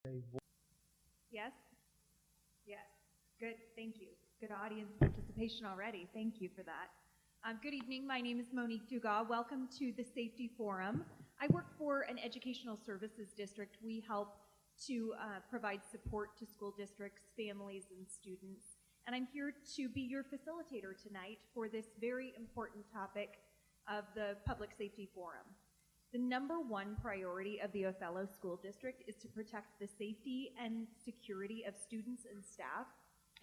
Yes? Yes. Good. Thank you. Good audience participation already. Thank you for that. Good evening. My name is Monique Dugas. Welcome to the Safety Forum. I work for an educational services district. We help to provide support to school districts, families, and students. And I'm here to be your facilitator tonight for this very important topic of the Public Safety Forum. The number one priority of the Othello School District is to protect the safety and security of students and staff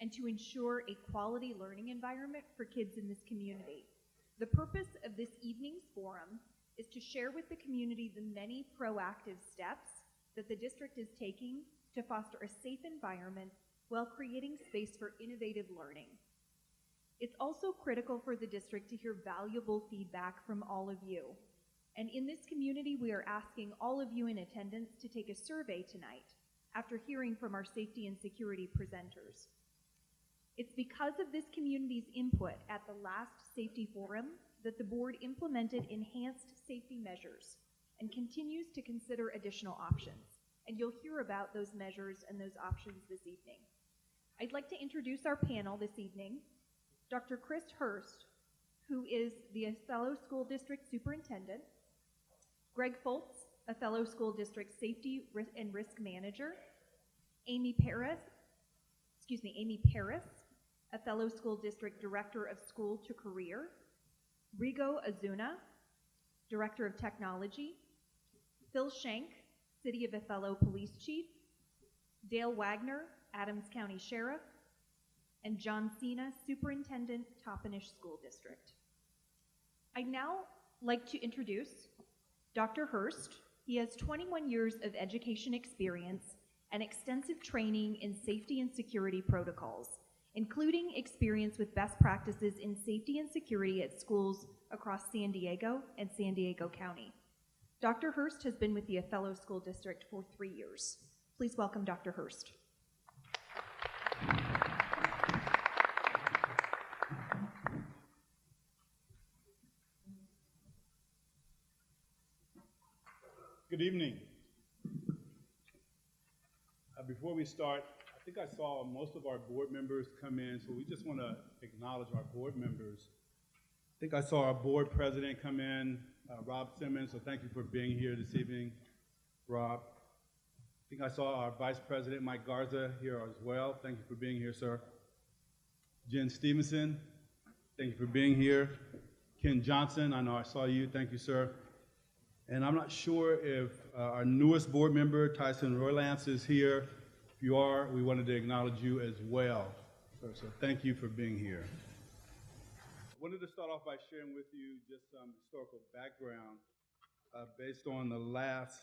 and to ensure a quality learning environment for kids in this community. The purpose of this evening's forum is to share with the community the many proactive steps that the district is taking to foster a safe environment while creating space for innovative learning. It's also critical for the district to hear valuable feedback from all of you. And in this community, we are asking all of you in attendance to take a survey tonight after hearing from our safety and security presenters. It's because of this community's input at the last safety forum that the board implemented enhanced safety measures and continues to consider additional options. And you'll hear about those measures and those options this evening. I'd like to introduce our panel this evening. Dr. Chris Hearst, who is the Othello School District Superintendent, Greg Foltz, Othello School District Safety and Risk Manager, Amy Paris, Othello School District Director of School to Career, Rigo Azuna, Director of Technology, Phil Schenk, City of Othello Police Chief, Dale Wagner, Adams County Sheriff, and John Cena, Superintendent, Toppenish School District. I'd now like to introduce Dr. Hearst. He has 21 years of education experience and extensive training in safety and security protocols, including experience with best practices in safety and security at schools across San Diego and San Diego County. Dr. Hearst has been with the Othello School District for 3 years. Please welcome Dr. Hearst. Good evening. Before we start, I think I saw most of our board members come in, so we just want to acknowledge our board members. I think I saw our board president come in, Rob Simmons, so thank you for being here this evening, Rob. I think I saw our vice president, Mike Garza, here as well. Thank you for being here, sir. Jen Stevenson, thank you for being here. Ken Johnson, I know I saw you. Thank you, sir. And I'm not sure if our newest board member, Tyson Roylance, is here. If you are, we wanted to acknowledge you as well. So thank you for being here. I wanted to start off by sharing with you just some historical background based on the last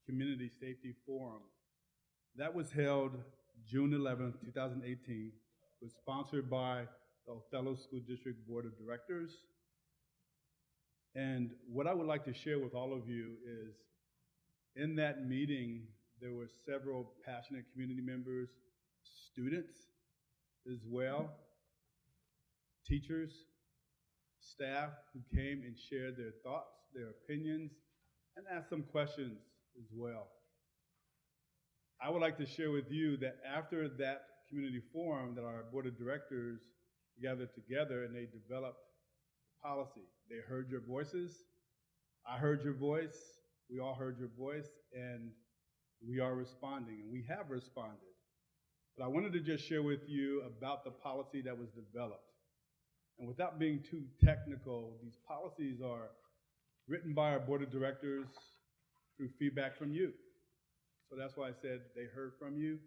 Community Safety Forum. That was held June 11, 2018. It was sponsored by the Othello School District Board of Directors. And what I would like to share with all of you is, in that meeting, there were several passionate community members, students as well, teachers, staff who came and shared their thoughts, their opinions, and asked some questions as well. I would like to share with you that after that community forum, that our board of directors gathered together and they developed policy. They heard your voices. I heard your voice. We all heard your voice, and we are responding, and we have responded. But I wanted to just share with you about the policy that was developed. And without being too technical, these policies are written by our board of directors through feedback from you. So that's why I said they heard from you.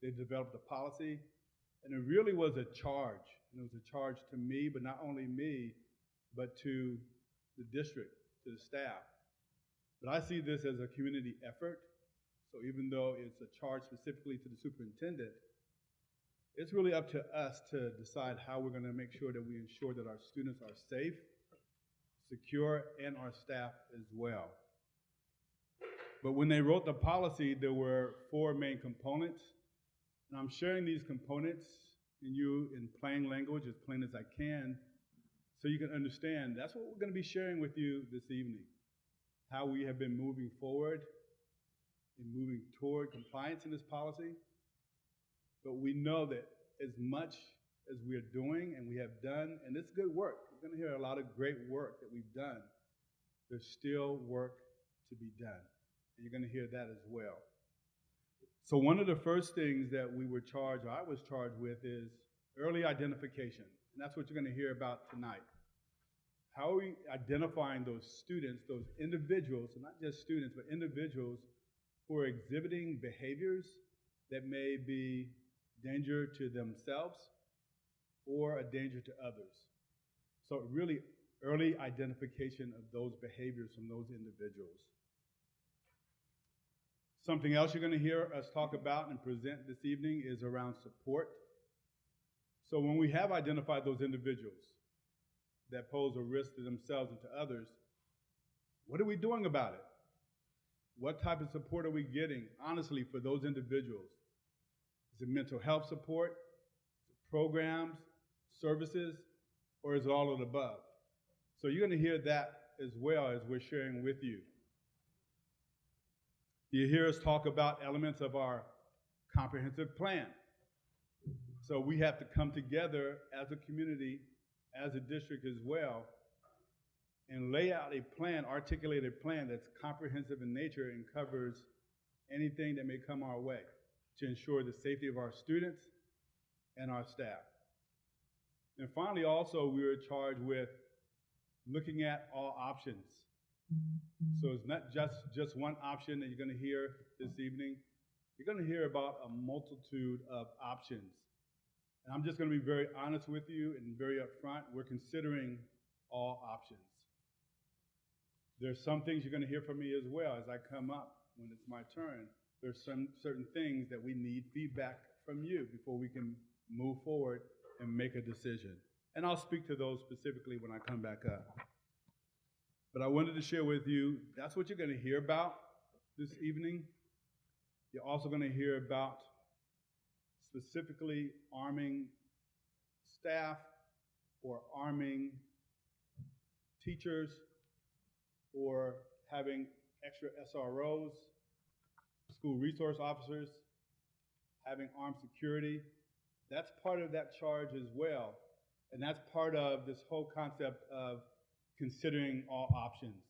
They developed a policy, and it really was a charge. And it was a charge to me, but not only me, but to the district, to the staff. But I see this as a community effort. So even though it's a charge specifically to the superintendent, it's really up to us to decide how we're going to make sure that we ensure that our students are safe, secure, and our staff as well. But when they wrote the policy, there were 4 main components. And I'm sharing these components in plain language, as plain as I can, so you can understand. That's what we're going to be sharing with you this evening, how we have been moving forward in moving toward compliance in this policy. But we know that as much as we are doing and we have done, and it's good work, you're going to hear a lot of great work that we've done, there's still work to be done. And you're going to hear that as well. So one of the first things that we were charged, or I was charged with, is early identification. And that's what you're going to hear about tonight. How are we identifying those students, those individuals, and not just students, but individuals who are exhibiting behaviors that may be danger to themselves or a danger to others. So really early identification of those behaviors from those individuals. Something else you're going to hear us talk about and present this evening is around support. So when we have identified those individuals that pose a risk to themselves and to others, what are we doing about it? What type of support are we getting, honestly, for those individuals? Is it mental health support, programs, services, or is it all of the above? So you're going to hear that as well as we're sharing with you. You hear us talk about elements of our comprehensive plan. So we have to come together as a community, as a district as well, and lay out a plan, articulate a plan that's comprehensive in nature and covers anything that may come our way to ensure the safety of our students and our staff. And finally, also, we were charged with looking at all options. So it's not just one option that you're going to hear this evening. You're going to hear about a multitude of options. And I'm just going to be very honest with you and very upfront. We're considering all options. There's some things you're going to hear from me as well as I come up when it's my turn. There's some certain things that we need feedback from you before we can move forward and make a decision. And I'll speak to those specifically when I come back up. But I wanted to share with you, that's what you're going to hear about this evening. You're also going to hear about specifically arming staff or arming teachers or having extra SROs, school resource officers, having armed security. That's part of that charge as well. And that's part of this whole concept of considering all options.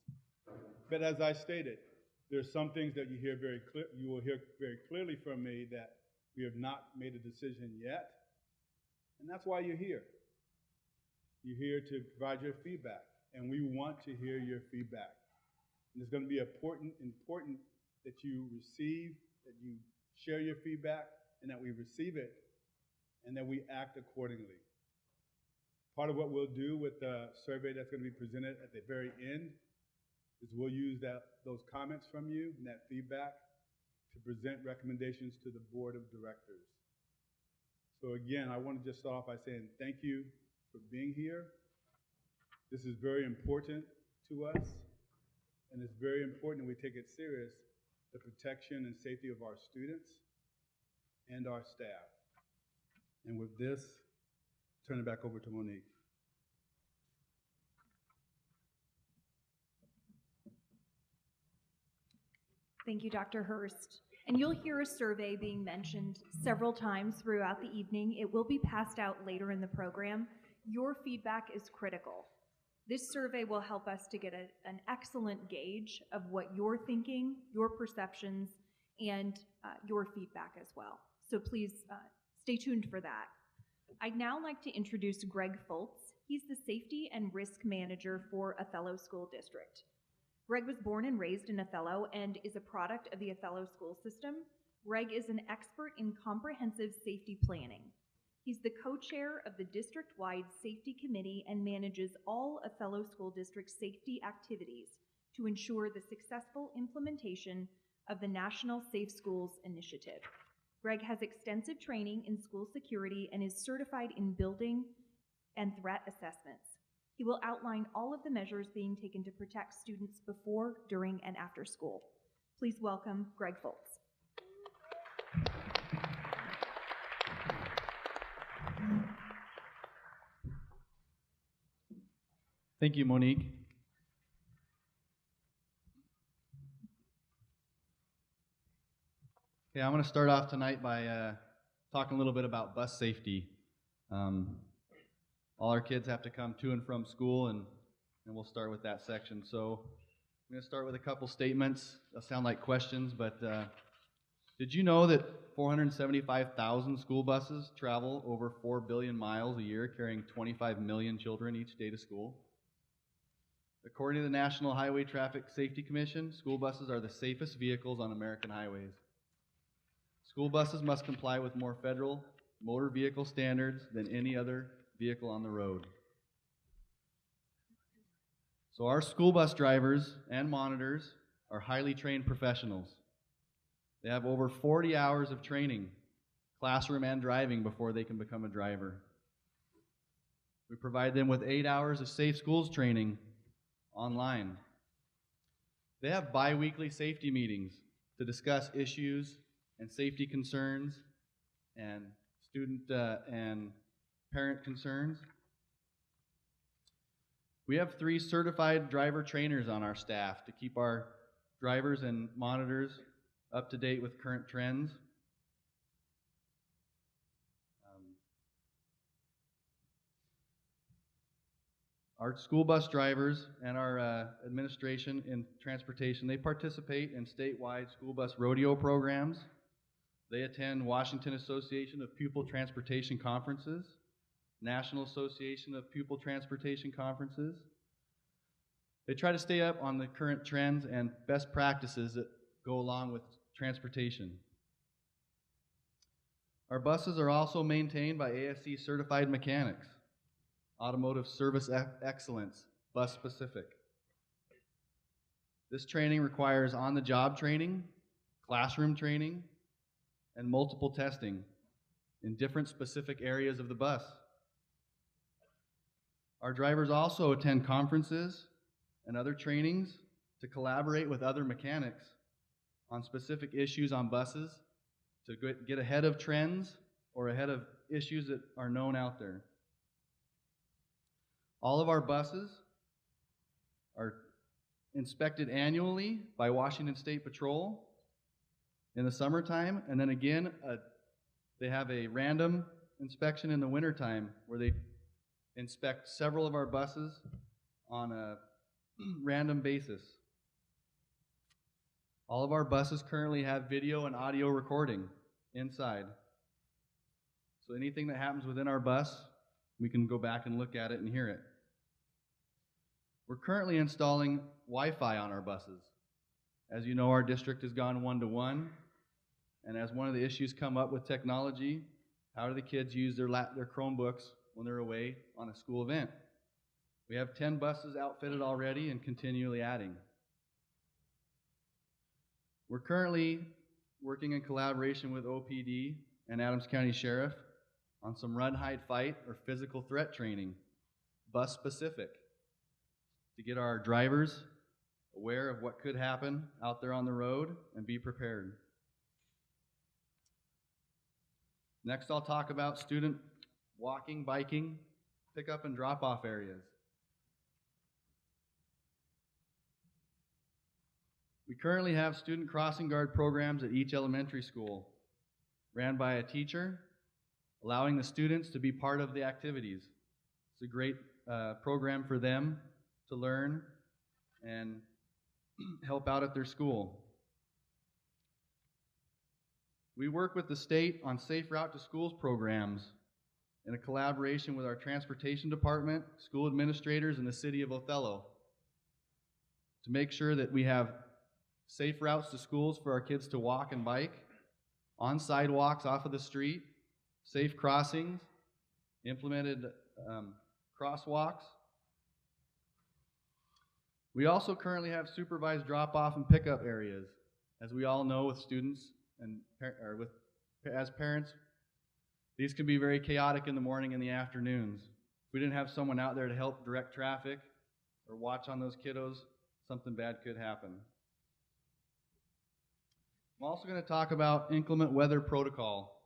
But as I stated, there's some things that you will hear very clearly from me that we have not made a decision yet. And that's why you're here. You're here to provide your feedback. And we want to hear your feedback. And it's going to be important that you receive, that you share your feedback, and that we receive it, and that we act accordingly. Part of what we'll do with the survey that's going to be presented at the very end is we'll use those comments from you and that feedback to present recommendations to the board of directors. So again, I want to just start off by saying thank you for being here. This is very important to us, and it's very important that we take it serious, the protection and safety of our students and our staff. And with this, turn it back over to Monique. Thank you, Dr. Hearst. And you'll hear a survey being mentioned several times throughout the evening. It will be passed out later in the program. Your feedback is critical. This survey will help us to get an excellent gauge of what you're thinking, your perceptions, and your feedback as well. So please stay tuned for that. I'd now like to introduce Greg Foltz. He's the Safety and Risk Manager for Othello School District. Greg was born and raised in Othello and is a product of the Othello school system. Greg is an expert in comprehensive safety planning. He's the co-chair of the district-wide safety committee and manages all Othello School District safety activities to ensure the successful implementation of the National Safe Schools Initiative. Greg has extensive training in school security and is certified in building and threat assessments. He will outline all of the measures being taken to protect students before, during, and after school. Please welcome Greg Foltz. Thank you, Monique. Okay, I'm going to start off tonight by talking a little bit about bus safety. All our kids have to come to and from school, and we'll start with that section. So I'm going to start with a couple statements. They'll sound like questions, but did you know that 475,000 school buses travel over 4 billion miles a year, carrying 25 million children each day to school? According to the National Highway Traffic Safety Commission, school buses are the safest vehicles on American highways. School buses must comply with more federal motor vehicle standards than any other vehicle on the road. So our school bus drivers and monitors are highly trained professionals. They have over 40 hours of training, classroom and driving, before they can become a driver. We provide them with 8 hours of safe schools training online. They have bi-weekly safety meetings to discuss issues and safety concerns and student and parent concerns. We have 3 certified driver trainers on our staff to keep our drivers and monitors up to date with current trends. Our school bus drivers and our administration in transportation, they participate in statewide school bus rodeo programs. They attend Washington Association of Pupil Transportation Conferences, National Association of Pupil Transportation Conferences. They try to stay up on the current trends and best practices that go along with transportation. Our buses are also maintained by ASC certified mechanics, automotive service excellence, bus specific. This training requires on-the-job training, classroom training, and multiple testing in different specific areas of the bus. Our drivers also attend conferences and other trainings to collaborate with other mechanics on specific issues on buses to get ahead of trends or ahead of issues that are known out there. All of our buses are inspected annually by Washington State Patrol in the summertime, and then again, they have a random inspection in the wintertime where they inspect several of our buses on a random basis. All of our buses currently have video and audio recording inside. So anything that happens within our bus, we can go back and look at it and hear it. We're currently installing Wi-Fi on our buses. As you know, our district has gone one-to-one, and as one of the issues come up with technology, how do the kids use their Chromebooks when they're away on a school event? We have 10 buses outfitted already and continually adding. We're currently working in collaboration with OPD and Adams County Sheriff on some run, hide, fight, or physical threat training, bus specific, to get our drivers aware of what could happen out there on the road and be prepared. Next, I'll talk about student walking, biking, pickup, and drop-off areas. We currently have student crossing guard programs at each elementary school, ran by a teacher, allowing the students to be part of the activities. It's a great program for them to learn and help out at their school. We work with the state on Safe Route to Schools programs in a collaboration with our transportation department, school administrators, and the city of Othello to make sure that we have safe routes to schools for our kids to walk and bike, on sidewalks off of the street, safe crossings, implemented crosswalks. We also currently have supervised drop-off and pickup areas. As we all know, with students and as parents, these can be very chaotic in the morning and the afternoons. If we didn't have someone out there to help direct traffic or watch on those kiddos, something bad could happen. I'm also going to talk about inclement weather protocol.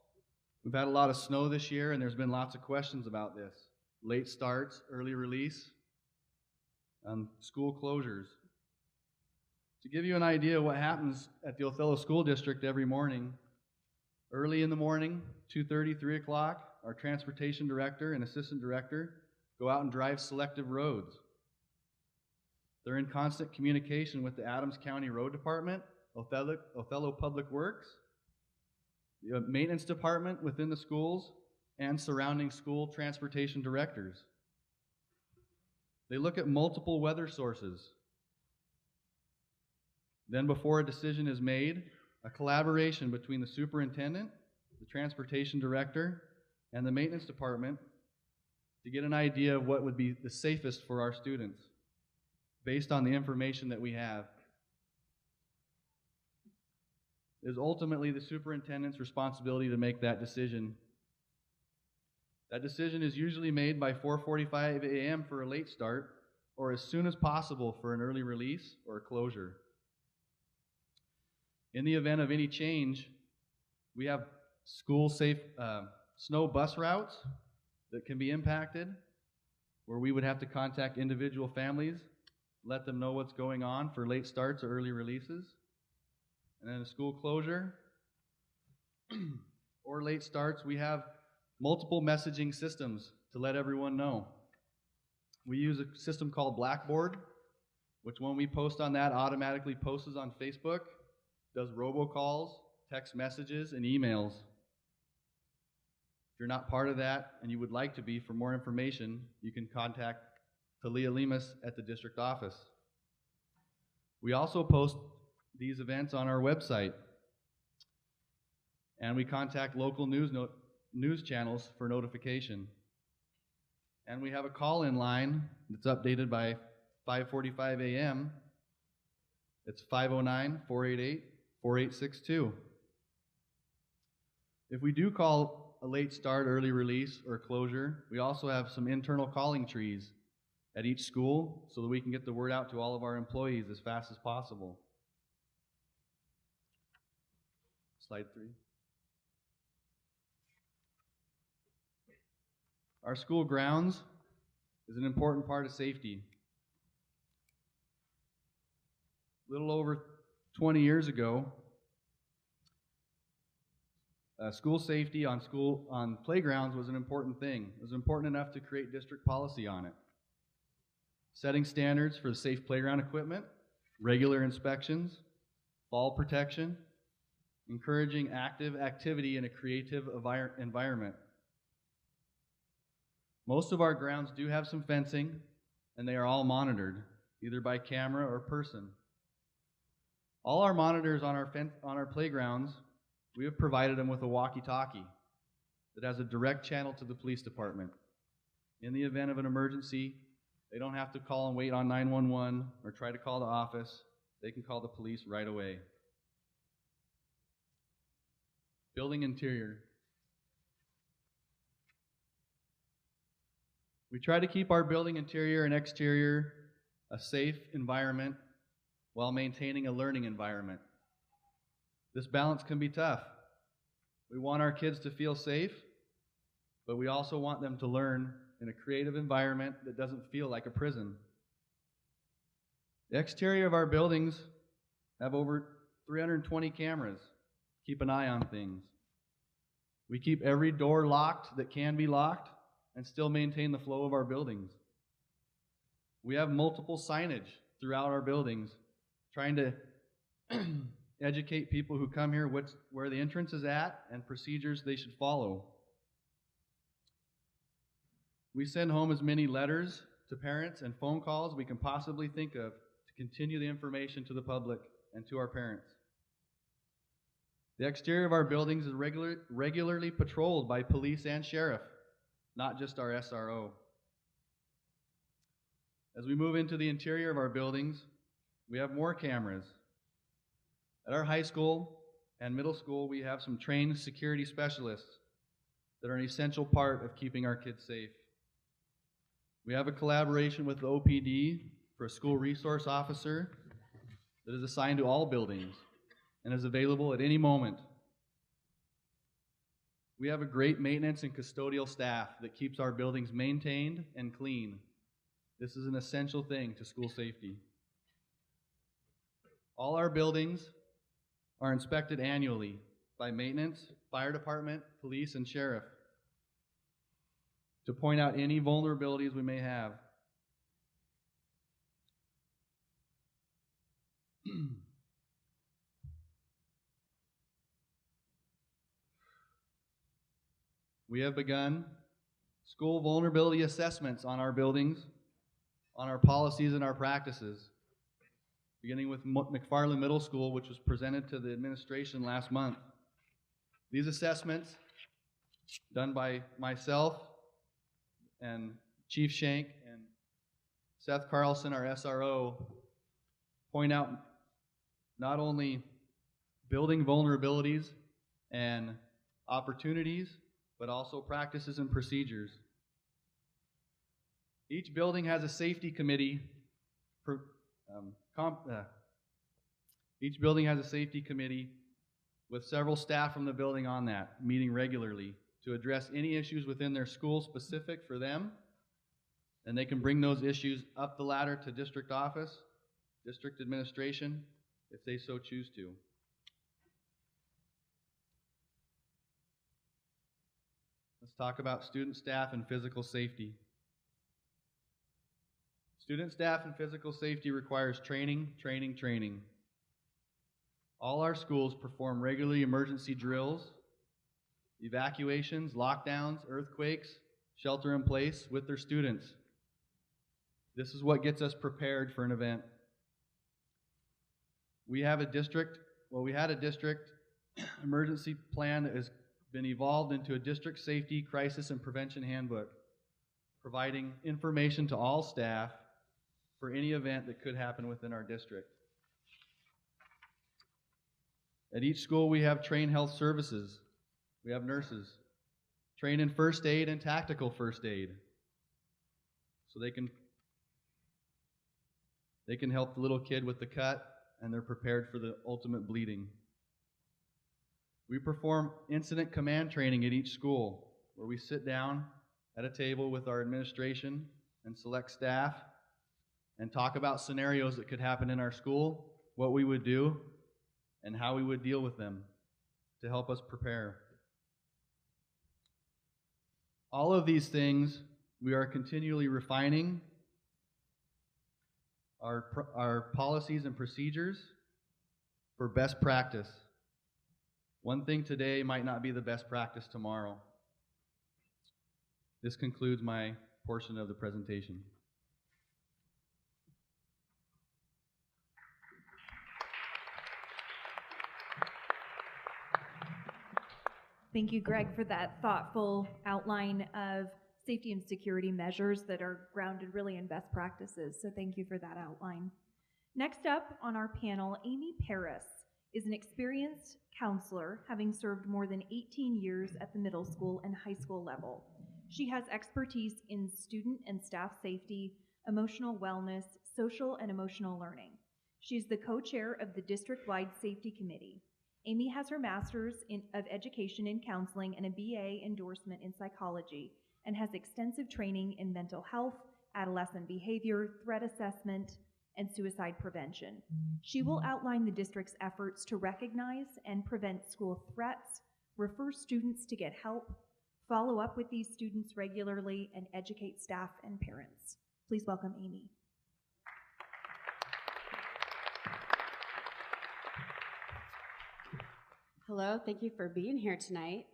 We've had a lot of snow this year, and there's been lots of questions about this. Late starts, early release, school closures. To give you an idea of what happens at the Othello School District every morning, Early in the morning, 2:30, 3 o'clock, our transportation director and assistant director go out and drive selective roads. They're in constant communication with the Adams County Road Department, Othello Public Works, the maintenance department within the schools, and surrounding school transportation directors. They look at multiple weather sources. Then before a decision is made, a collaboration between the superintendent, the transportation director, and the maintenance department to get an idea of what would be the safest for our students based on the information that we have. It is ultimately the superintendent's responsibility to make that decision. That decision is usually made by 4:45 a.m. for a late start, or as soon as possible for an early release or closure. In the event of any change, we have school-safe snow bus routes that can be impacted, where we would have to contact individual families, let them know what's going on for late starts or early releases. And then a school closure or late starts, we have multiple messaging systems to let everyone know. We use a system called Blackboard, which when we post on that, automatically posts on Facebook, does robocalls, text messages, and emails. If you're not part of that and you would like to be, for more information, you can contact Talia Lemus at the district office. We also post these events on our website, and we contact local news channels for notification. And we have a call-in line that's updated by 5:45 a.m. It's 509-488-4862. If we do call a late start, early release, or closure, we also have some internal calling trees at each school so that we can get the word out to all of our employees as fast as possible. Slide 3. Our school grounds is an important part of safety. A little over 20 years ago, school safety on playgrounds was an important thing. It was important enough to create district policy on it. Setting standards for safe playground equipment, regular inspections, fall protection, encouraging active activity in a creative environment. Most of our grounds do have some fencing, and they are all monitored, either by camera or person. All our monitors on our playgrounds, we have provided them with a walkie-talkie that has a direct channel to the police department. In the event of an emergency, they don't have to call and wait on 911 or try to call the office. They can call the police right away. Building interior. We try to keep our building interior and exterior a safe environment while maintaining a learning environment. This balance can be tough. We want our kids to feel safe, but we also want them to learn in a creative environment that doesn't feel like a prison. The exterior of our buildings have over 320 cameras. Keep an eye on things. We keep every door locked that can be locked and still maintain the flow of our buildings. We have multiple signage throughout our buildings, trying to educate people who come here where the entrance is at and procedures they should follow. We send home as many letters to parents and phone calls we can possibly think of to continue the information to the public and to our parents. The exterior of our buildings is regularly patrolled by police and sheriff, not just our SRO. As we move into the interior of our buildings, we have more cameras. At our high school and middle school, we have some trained security specialists that are an essential part of keeping our kids safe. We have a collaboration with the OPD for a school resource officer that is assigned to all buildings and is available at any moment. We have a great maintenance and custodial staff that keeps our buildings maintained and clean. This is an essential thing to school safety. All our buildings are inspected annually by maintenance, fire department, police, and sheriff to point out any vulnerabilities we may have. We have begun school vulnerability assessments on our buildings, on our policies and our practices, beginning with McFarland Middle School, which was presented to the administration last month. These assessments, done by myself and Chief Shank and Seth Carlson, our SRO, point out not only building vulnerabilities and opportunities, but also practices and procedures. Each building has a safety committee. Each building has a safety committee with several staff from the building on that, meeting regularly to address any issues within their school specific for them, and they can bring those issues up the ladder to district office, district administration, if they so choose to. Let's talk about student, staff, and physical safety. Student, staff, and physical safety requires training, training, training. All our schools perform regularly emergency drills, evacuations, lockdowns, earthquakes, shelter in place with their students. This is what gets us prepared for an event. We had a district emergency plan that has been evolved into a district safety, crisis, and prevention handbook, providing information to all staff for any event that could happen within our district. At each school, we have trained health services. We have nurses trained in first aid and tactical first aid, so they can help the little kid with the cut, and they're prepared for the ultimate bleeding. We perform incident command training at each school, where we sit down at a table with our administration and select staff and talk about scenarios that could happen in our school, what we would do, and how we would deal with them to help us prepare. All of these things we are continually refining our policies and procedures for best practice. One thing today might not be the best practice tomorrow. This concludes my portion of the presentation. Thank you, Greg, for that thoughtful outline of safety and security measures that are grounded really in best practices. So thank you for that outline. Next up on our panel, Amy Paris is an experienced counselor, having served more than 18 years at the middle school and high school level. She has expertise in student and staff safety, emotional wellness, social and emotional learning. She's the co-chair of the district-wide safety committee. Amy has her master's of education in counseling and a BA endorsement in psychology, and has extensive training in mental health, adolescent behavior, threat assessment, and suicide prevention. She will outline the district's efforts to recognize and prevent school threats, refer students to get help, follow up with these students regularly, and educate staff and parents. Please welcome Amy. Hello, thank you for being here tonight.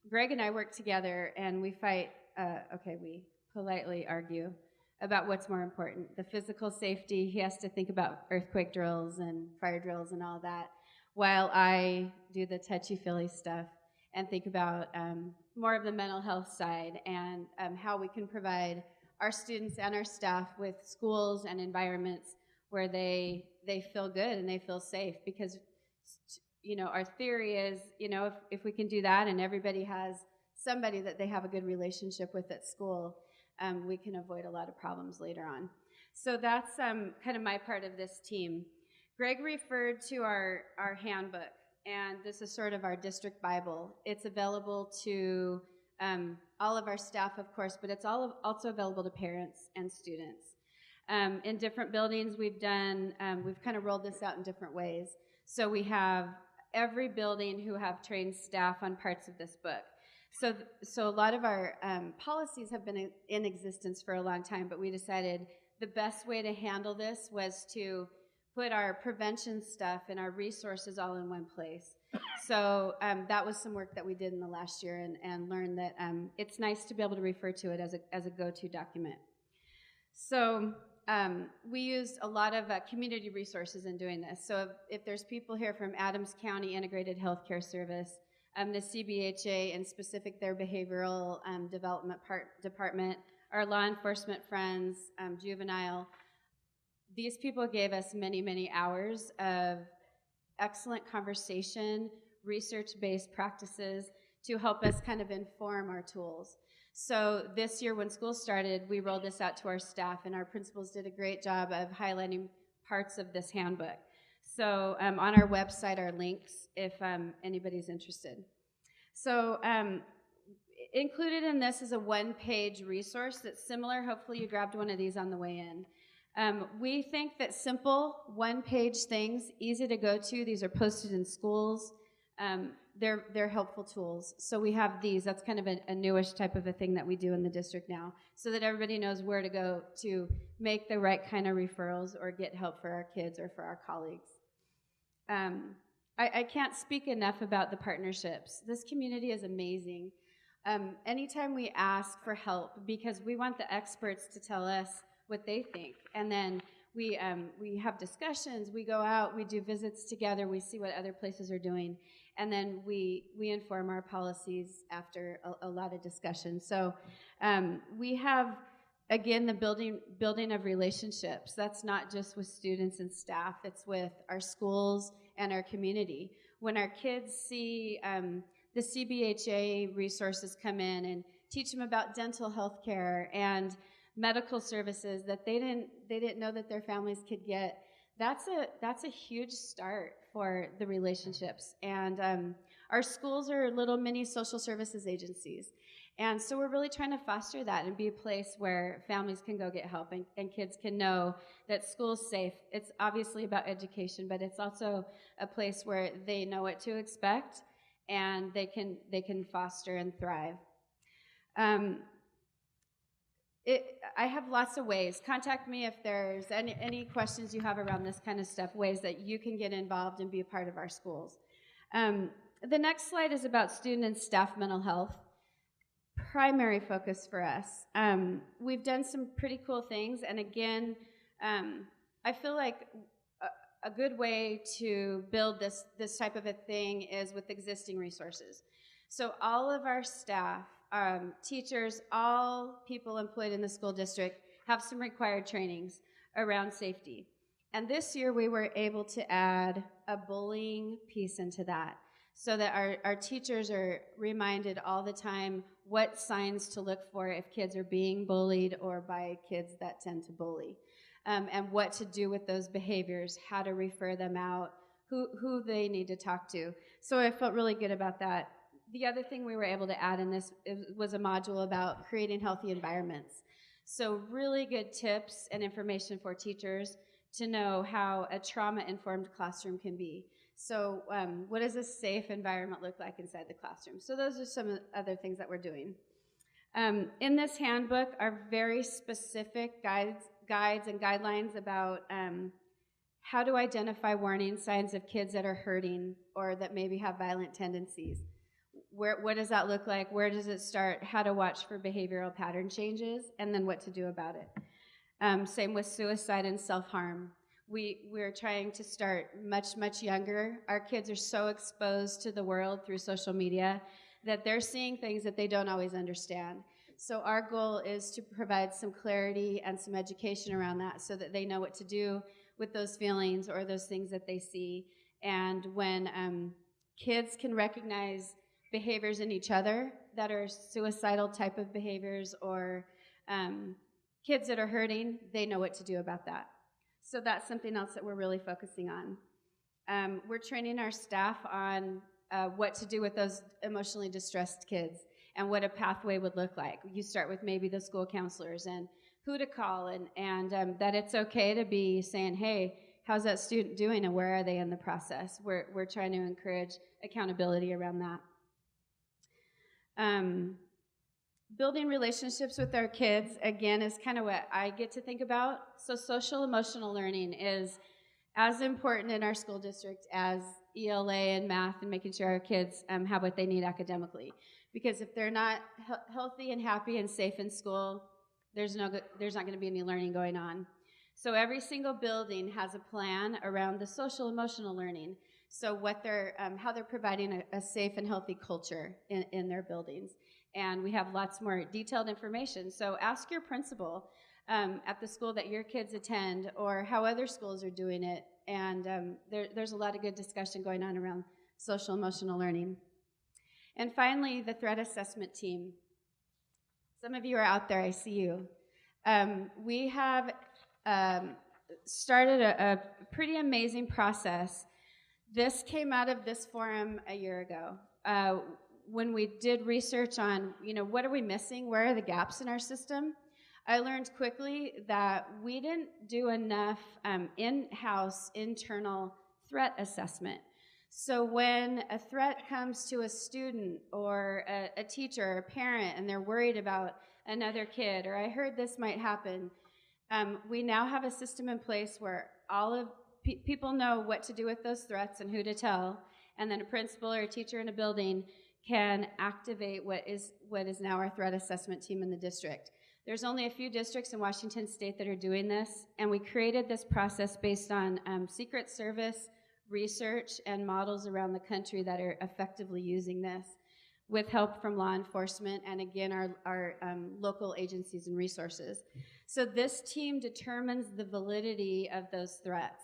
Greg and I work together, and we we politely argue about what's more important. The physical safety, he has to think about earthquake drills and fire drills and all that, while I do the touchy-feely stuff and think about more of the mental health side and how we can provide our students and our staff with schools and environments where they feel good and they feel safe, because our theory is, if we can do that and everybody has somebody that they have a good relationship with at school, we can avoid a lot of problems later on. So that's kind of my part of this team. Greg referred to our handbook, and this is sort of our district Bible. It's available to all of our staff, of course, but it's also available to parents and students. In different buildings we've kind of rolled this out in different ways. So we have every building who have trained staff on parts of this book. So a lot of our policies have been in existence for a long time, but we decided the best way to handle this was to put our prevention stuff and our resources all in one place. So that was some work that we did in the last year, and learned that it's nice to be able to refer to it as a go-to document. So we used a lot of community resources in doing this. So if there's people here from Adams County Integrated Healthcare Service, the CBHA, and specific their behavioral development department, our law enforcement friends, juvenile, these people gave us many, many hours of excellent conversation, research-based practices to help us kind of inform our tools. So this year when school started, we rolled this out to our staff, and our principals did a great job of highlighting parts of this handbook. So on our website are links if anybody's interested. So included in this is a one-page resource that's similar. Hopefully you grabbed one of these on the way in. We think that simple, one-page things, easy to go to, these are posted in schools, they're helpful tools. So we have these, that's kind of a newish type of a thing that we do in the district now, so that everybody knows where to go to make the right kind of referrals or get help for our kids or for our colleagues. I can't speak enough about the partnerships. This community is amazing. Anytime we ask for help, because we want the experts to tell us what they think, and then we have discussions, we go out, we do visits together, we see what other places are doing, and then we inform our policies after a lot of discussion. So we have, again, the building of relationships. That's not just with students and staff, it's with our schools and our community. When our kids see the CBHA resources come in and teach them about dental health care and medical services that they didn't know that their families could get, that's a huge start for the relationships. And our schools are little mini social services agencies. And so we're really trying to foster that and be a place where families can go get help, and kids can know that school's safe. It's obviously about education, but it's also a place where they know what to expect and they can foster and thrive. I have lots of ways. Contact me if there's any questions you have around this kind of stuff, ways that you can get involved and be a part of our schools. The next slide is about student and staff mental health. Primary focus for us. We've done some pretty cool things, and again, I feel like a good way to build this type of a thing is with existing resources. So all of our staff, teachers, all people employed in the school district have some required trainings around safety. And this year we were able to add a bullying piece into that, so that our teachers are reminded all the time what signs to look for if kids are being bullied or by kids that tend to bully, and what to do with those behaviors, how to refer them out, who they need to talk to. So I felt really good about that. The other thing we were able to add in this was a module about creating healthy environments. So really good tips and information for teachers to know how a trauma-informed classroom can be. So what does a safe environment look like inside the classroom? So those are some other things that we're doing. In this handbook are very specific guides and guidelines about how to identify warning signs of kids that are hurting or that maybe have violent tendencies. What does that look like? Where does it start? How to watch for behavioral pattern changes, and then what to do about it. Same with suicide and self-harm. We're trying to start much, much younger. Our kids are so exposed to the world through social media that they're seeing things that they don't always understand. So our goal is to provide some clarity and some education around that so that they know what to do with those feelings or those things that they see. And when kids can recognize behaviors in each other that are suicidal type of behaviors or kids that are hurting, they know what to do about that. So that's something else that we're really focusing on. We're training our staff on what to do with those emotionally distressed kids and what a pathway would look like. You start with maybe the school counselors and who to call, and that it's okay to be saying, hey, how's that student doing and where are they in the process? We're trying to encourage accountability around that. Building relationships with our kids, again, is kind of what I get to think about. So social emotional learning is as important in our school district as ELA and math and making sure our kids have what they need academically. Because if they're not healthy and happy and safe in school, there's not going to be any learning going on. So every single building has a plan around the social emotional learning. So how they're providing a safe and healthy culture in their buildings. And we have lots more detailed information. So ask your principal at the school that your kids attend or how other schools are doing it. And there's a lot of good discussion going on around social emotional learning. And finally, the threat assessment team. Some of you are out there, I see you. We have started a pretty amazing process. This came out of this forum a year ago. When we did research on, what are we missing? Where are the gaps in our system? I learned quickly that we didn't do enough in-house internal threat assessment. So when a threat comes to a student or a teacher or a parent and they're worried about another kid, or I heard this might happen, we now have a system in place where all of people know what to do with those threats and who to tell, and then a principal or a teacher in a building can activate what is now our threat assessment team in the district. There's only a few districts in Washington State that are doing this, and we created this process based on Secret Service research and models around the country that are effectively using this with help from law enforcement and, again, our local agencies and resources. So this team determines the validity of those threats.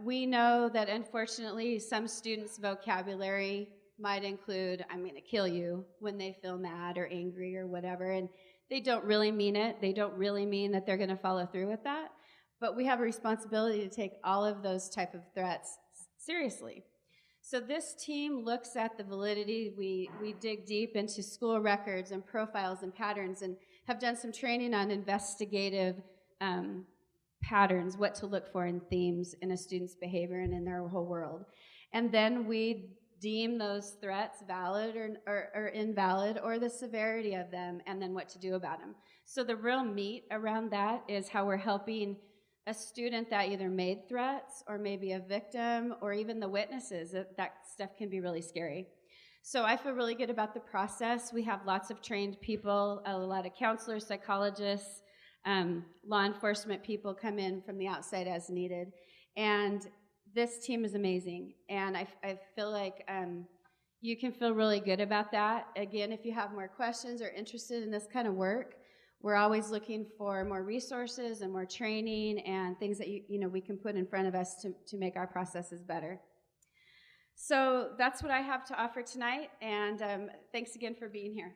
We know that, unfortunately, some students' vocabulary might include, I'm going to kill you, when they feel mad or angry or whatever, and they don't really mean it. They don't really mean that they're going to follow through with that. But we have a responsibility to take all of those type of threats seriously. So this team looks at the validity. We dig deep into school records and profiles and patterns and have done some training on investigative patterns, what to look for in themes in a student's behavior and in their whole world. And then we deem those threats valid or invalid, or the severity of them, and then what to do about them. So the real meat around that is how we're helping a student that either made threats or maybe a victim or even the witnesses. That stuff can be really scary. So I feel really good about the process. We have lots of trained people, a lot of counselors, psychologists, law enforcement people come in from the outside as needed. And this team is amazing, and I feel like you can feel really good about that. Again, if you have more questions or interested in this kind of work, we're always looking for more resources and more training and things that we can put in front of us to make our processes better. So that's what I have to offer tonight, and thanks again for being here.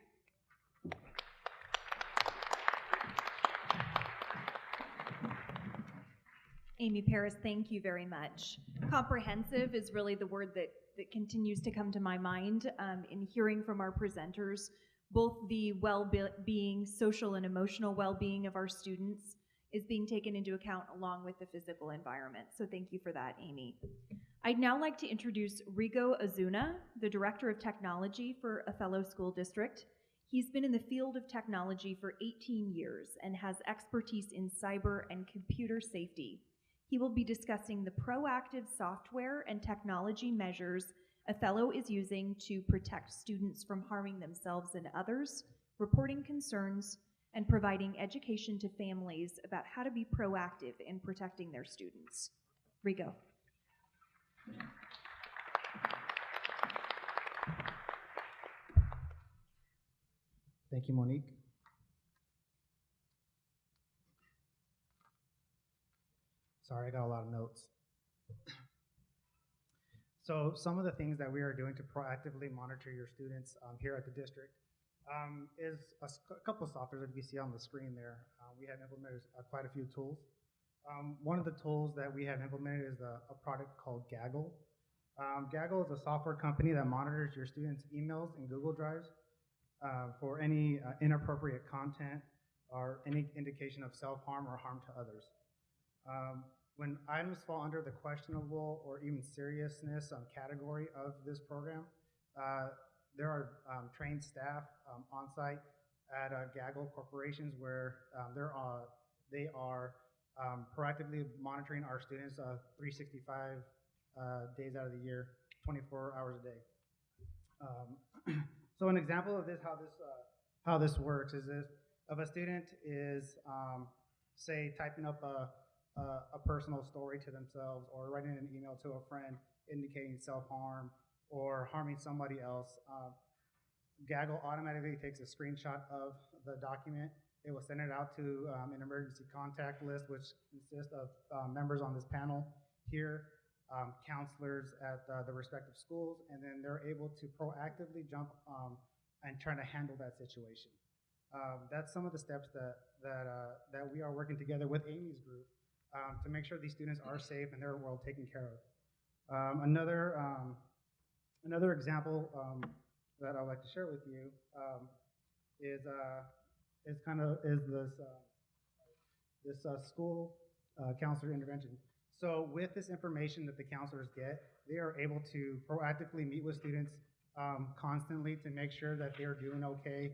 Amy Paris, thank you very much. Comprehensive is really the word that continues to come to my mind in hearing from our presenters. Both the well-being, social and emotional well-being of our students is being taken into account along with the physical environment. So thank you for that, Amy. I'd now like to introduce Rigo Azuna, the Director of Technology for Othello School District. He's been in the field of technology for 18 years and has expertise in cyber and computer safety. He will be discussing the proactive software and technology measures Othello is using to protect students from harming themselves and others, reporting concerns, and providing education to families about how to be proactive in protecting their students. Rigo. Thank you, Monique. Sorry, I got a lot of notes. So some of the things that we are doing to proactively monitor your students here at the district is a couple of software that you see on the screen there. We have implemented quite a few tools. One of the tools that we have implemented is a product called Gaggle. Gaggle is a software company that monitors your students' emails and Google Drives for any inappropriate content or any indication of self-harm or harm to others. when items fall under the questionable or even seriousness category of this program, there are trained staff on site at Gaggle corporations where they are proactively monitoring our students 365 days out of the year, 24 hours a day. So an example of this, how this works is if a student is, say, typing up a personal story to themselves or writing an email to a friend indicating self-harm or harming somebody else, Gaggle automatically takes a screenshot of the document. It will send it out to an emergency contact list, which consists of members on this panel here, counselors at the respective schools, and then they're able to proactively jump and try to handle that situation. That's some of the steps that we are working together with Amy's group to make sure these students are safe and they're well taken care of. Another example that I'd like to share with you is this school counselor intervention. So with this information that the counselors get, they are able to proactively meet with students constantly to make sure that they're doing okay,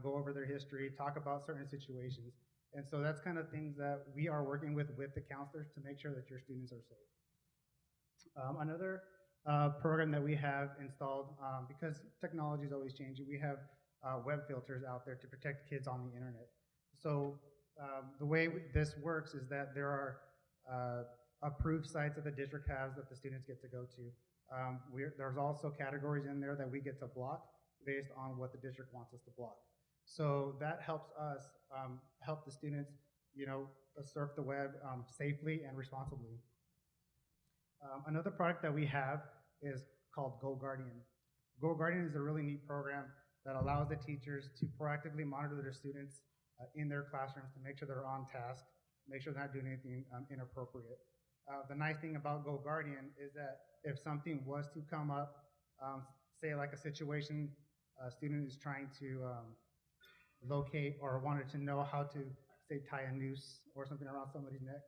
go over their history, talk about certain situations. And so that's kind of things that we are working with the counselors to make sure that your students are safe. Another program that we have installed, because technology is always changing, we have web filters out there to protect kids on the internet. So the way this works is that there are approved sites that the district has that the students get to go to. There's also categories in there that we get to block based on what the district wants us to block. So that helps us help the students, surf the web safely and responsibly. Another product that we have is called Go Guardian. Go Guardian is a really neat program that allows the teachers to proactively monitor their students in their classrooms to make sure they're on task, make sure they're not doing anything inappropriate. The nice thing about Go Guardian is that if something was to come up, say like a situation, a student is trying to locate or wanted to know how to, say, tie a noose or something around somebody's neck,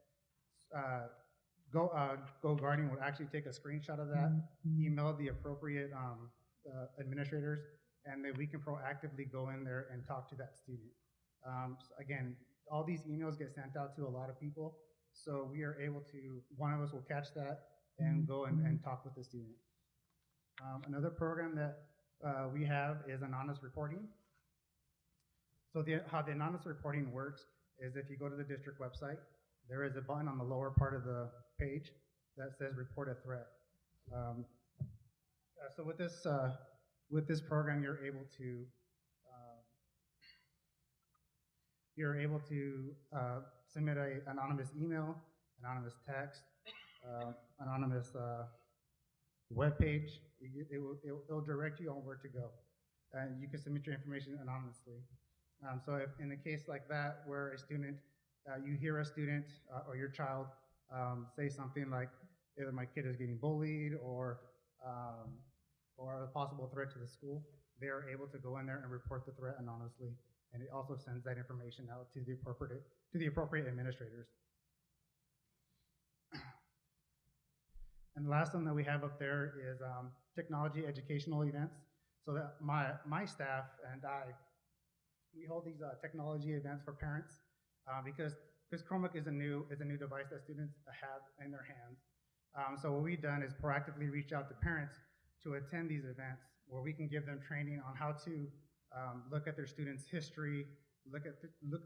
Go Guardian would actually take a screenshot of that, email the appropriate administrators, and then we can proactively go in there and talk to that student. So again, all these emails get sent out to a lot of people, so we are able to, one of us will catch that and go and talk with the student. Another program that we have is anonymous reporting. So how the anonymous reporting works is if you go to the district website, there is a button on the lower part of the page that says report a threat. So with this program, you're able to submit an anonymous email, anonymous text, anonymous web page. It'll direct you on where to go, and you can submit your information anonymously. So if in a case like that, where a student, you hear a student or your child say something like, either my kid is getting bullied or a possible threat to the school, they are able to go in there and report the threat anonymously, and it also sends that information out to the appropriate administrators. And the last one that we have up there is technology educational events. So that my staff and we hold these technology events for parents because Chromebook is a new device that students have in their hands. So what we've done is proactively reach out to parents to attend these events where we can give them training on how to look at their students' history, look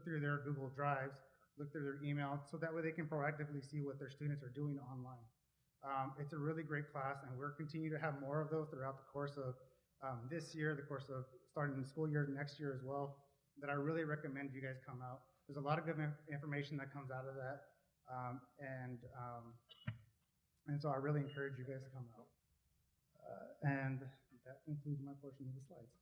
through their Google Drives, look through their email, so that way they can proactively see what their students are doing online. It's a really great class, and we're continuing to have more of those throughout the course of this year, the course of starting the school year next year as well, that I really recommend you guys come out. There's a lot of good information that comes out of that, and so I really encourage you guys to come out. And that concludes my portion of the slides.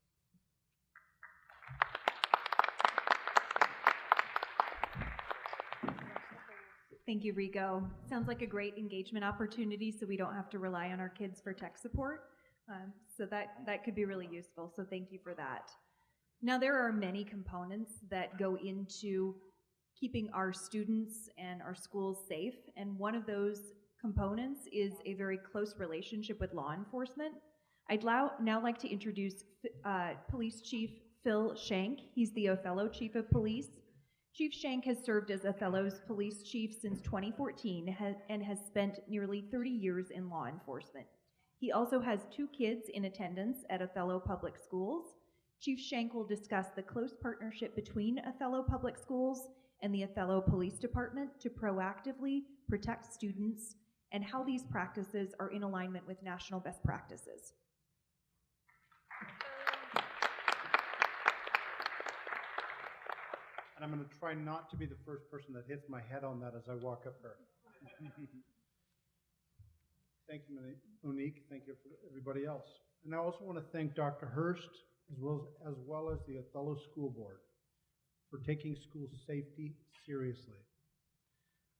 Thank you, Rico. Sounds like a great engagement opportunity, so we don't have to rely on our kids for tech support. So that could be really useful, so thank you for that. Now, there are many components that go into keeping our students and our schools safe. And one of those components is a very close relationship with law enforcement. I'd now like to introduce Police Chief Phil Shank. He's the Othello Chief of Police. Chief Shank has served as Othello's police chief since 2014 and has spent nearly 30 years in law enforcement. He also has 2 kids in attendance at Othello Public Schools. Chief Shank will discuss the close partnership between Othello Public Schools and the Othello Police Department to proactively protect students and how these practices are in alignment with national best practices. And I'm going to try not to be the first person that hits my head on that as I walk up here. Thank you, Monique. Thank you for everybody else. And I also want to thank Dr. Hearst as well as the Othello School Board for taking school safety seriously.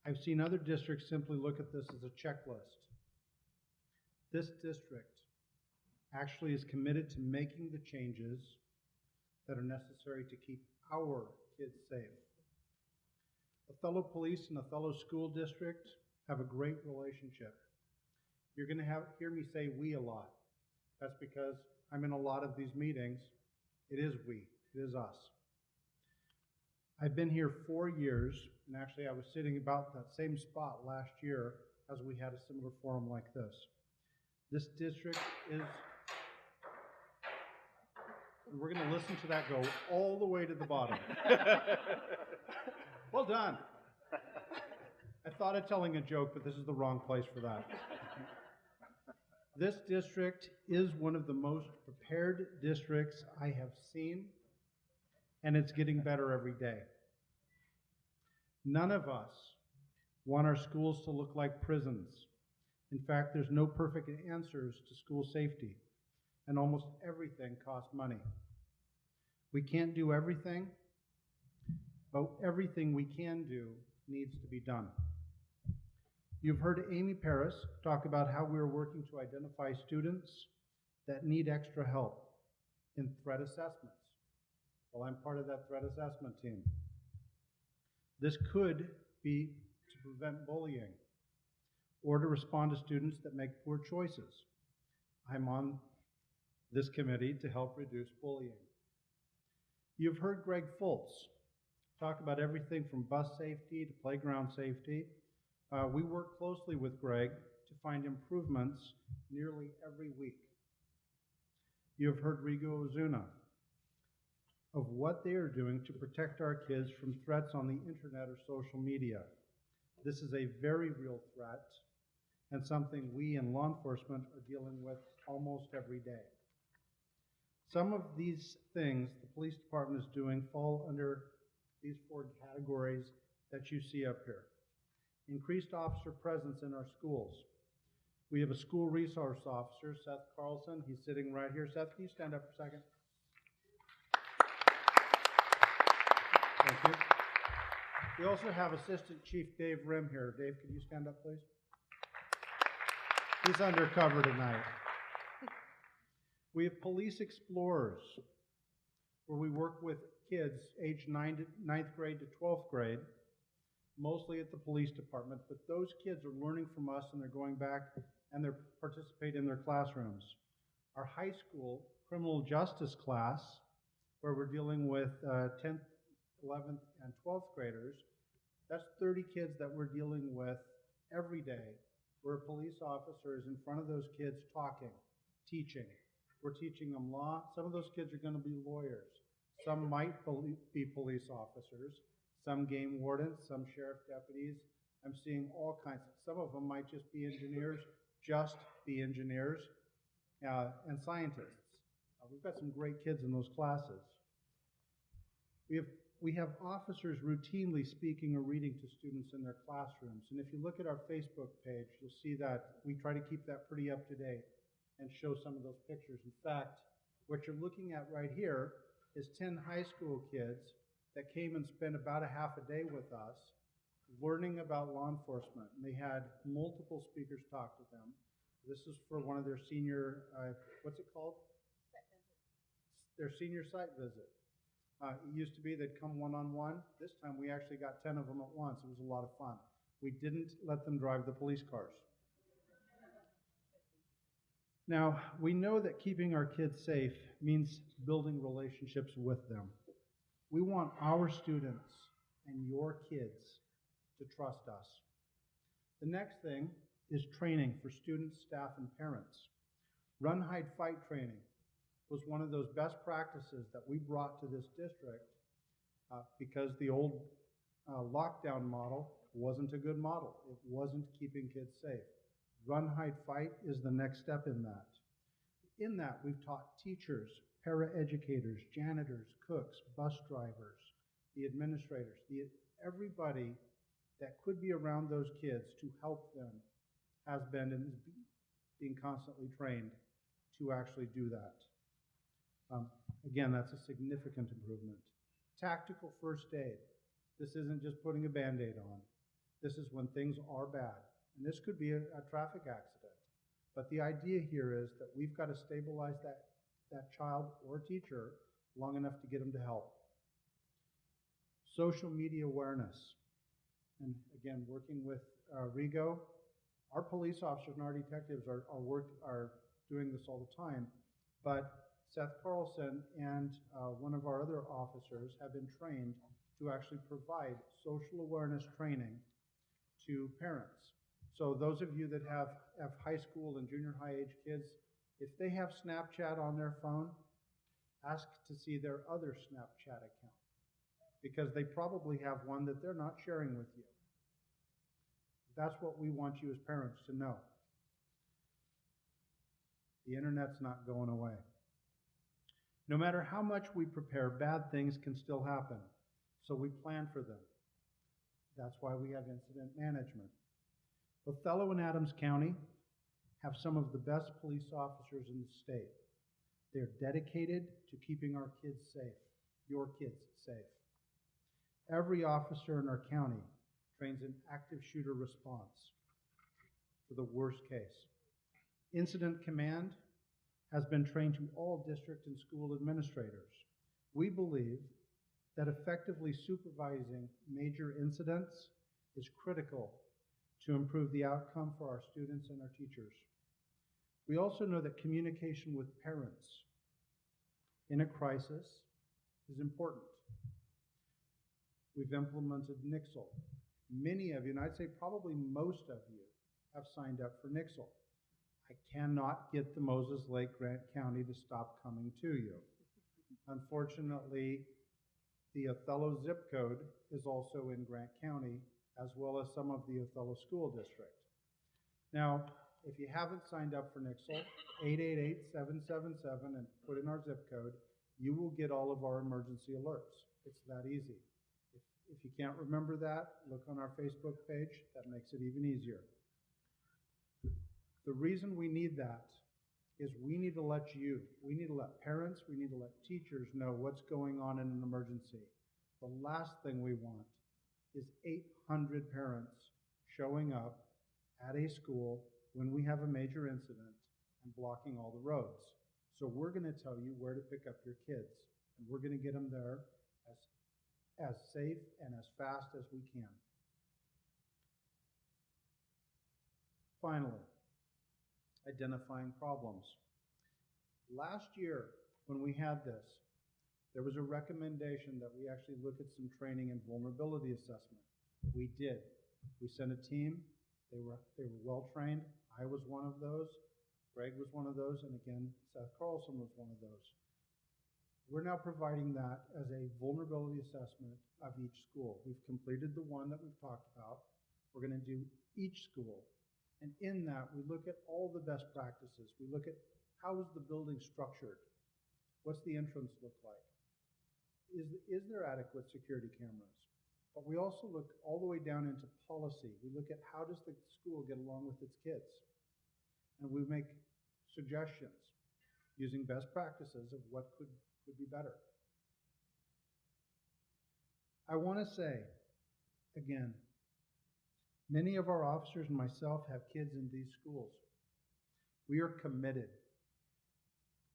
I've seen other districts simply look at this as a checklist. This district actually is committed to making the changes that are necessary to keep our kids safe. Othello Police and Othello School District have a great relationship. You're going to hear me say we a lot. That's because I'm in a lot of these meetings. It is we, it is us. I've been here 4 years, and actually I was sitting about that same spot last year as we had a similar forum like this. This district is, we're going to listen to that go all the way to the bottom. Well done. I thought of telling a joke, but this is the wrong place for that. This district is one of the most prepared districts I have seen, and it's getting better every day. None of us want our schools to look like prisons. In fact, there's no perfect answers to school safety, and almost everything costs money. We can't do everything, but everything we can do needs to be done. You've heard Amy Paris talk about how we're working to identify students that need extra help in threat assessments. Well, I'm part of that threat assessment team. This could be to prevent bullying or to respond to students that make poor choices. I'm on this committee to help reduce bullying. You've heard Greg Fultz talk about everything from bus safety to playground safety. We work closely with Greg to find improvements nearly every week. You have heard Rigo Ozuna of what they are doing to protect our kids from threats on the internet or social media. This is a very real threat and something we in law enforcement are dealing with almost every day. Some of these things the police department is doing fall under these 4 categories that you see up here. Increased officer presence in our schools. We have a school resource officer, Seth Carlson. He's sitting right here. Seth, can you stand up for a second? Thank you. We also have Assistant Chief Dave Rim here. Dave, can you stand up, please? He's undercover tonight. We have police explorers, where we work with kids aged 9th grade to 12th grade, mostly at the police department, but those kids are learning from us and they're going back and they're participating in their classrooms. Our high school criminal justice class, where we're dealing with 10th, 11th, and 12th graders, that's 30 kids that we're dealing with every day, where a police officer is in front of those kids talking, teaching. We're teaching them law. Some of those kids are going to be lawyers. Some might be police officers, some game wardens, some sheriff deputies. I'm seeing all kinds. Some of them might just be engineers, and scientists. We've got some great kids in those classes. We have officers routinely speaking or reading to students in their classrooms. And if you look at our Facebook page, you'll see that we try to keep that pretty up to date and show some of those pictures. In fact, what you're looking at right here is 10 high school kids that came and spent about a half a day with us learning about law enforcement. And they had multiple speakers talk to them. This is for one of their senior, what's it called? Their senior site visit. It used to be they'd come one-on-one. This time we actually got 10 of them at once. It was a lot of fun. We didn't let them drive the police cars. Now, we know that keeping our kids safe means building relationships with them. We want our students and your kids to trust us. The next thing is training for students, staff, and parents. Run, hide, fight training was one of those best practices that we brought to this district because the old lockdown model wasn't a good model. It wasn't keeping kids safe. Run, hide, fight is the next step in that. In that, we've taught teachers, paraeducators, janitors, cooks, bus drivers, the administrators, everybody that could be around those kids to help them has been and is being constantly trained to actually do that. Again, that's a significant improvement. Tactical first aid. This isn't just putting a Band-Aid on. This is when things are bad. And this could be a traffic accident. But the idea here is that we've got to stabilize that child or teacher long enough to get them to help. Social media awareness. And again, working with Rigo, our police officers and our detectives are doing this all the time. But Seth Carlson and one of our other officers have been trained to actually provide social awareness training to parents. So those of you that have high school and junior high age kids, if they have Snapchat on their phone, ask to see their other Snapchat account, because they probably have one that they're not sharing with you. That's what we want you as parents to know. The internet's not going away. No matter how much we prepare, bad things can still happen. So we plan for them. That's why we have incident management. Othello and Adams County have some of the best police officers in the state. They're dedicated to keeping our kids safe, your kids safe. Every officer in our county trains in active shooter response for the worst case. Incident command has been trained to all district and school administrators. We believe that effectively supervising major incidents is critical to improve the outcome for our students and our teachers. We also know that communication with parents in a crisis is important. We've implemented Nixle. Many of you, and I'd say probably most of you, have signed up for Nixle. I cannot get the Moses Lake Grant County to stop coming to you. Unfortunately, the Othello zip code is also in Grant County, as well as some of the Othello School District. Now, if you haven't signed up for Nixle, 888-777 and put in our zip code, you will get all of our emergency alerts. It's that easy. If you can't remember that, look on our Facebook page. That makes it even easier. The reason we need that is we need to let parents, we need to let teachers know what's going on in an emergency. The last thing we want is 800 parents showing up at a school when we have a major incident and blocking all the roads. So we're going to tell you where to pick up your kids, and we're going to get them there as safe and as fast as we can. Finally, identifying problems. Last year, when we had this, there was a recommendation that we actually look at some training and vulnerability assessment. We did. We sent a team. They were well trained. I was one of those. Greg was one of those, and again, Seth Carlson was one of those. We're now providing that as a vulnerability assessment of each school. We've completed the one that we've talked about. We're going to do each school. And in that, we look at all the best practices. We look at how is the building structured? What's the entrance look like? Is there adequate security cameras? But we also look all the way down into policy. We look at how does the school get along with its kids? And we make suggestions using best practices of what could be better. I want to say, again, many of our officers and myself have kids in these schools. We are committed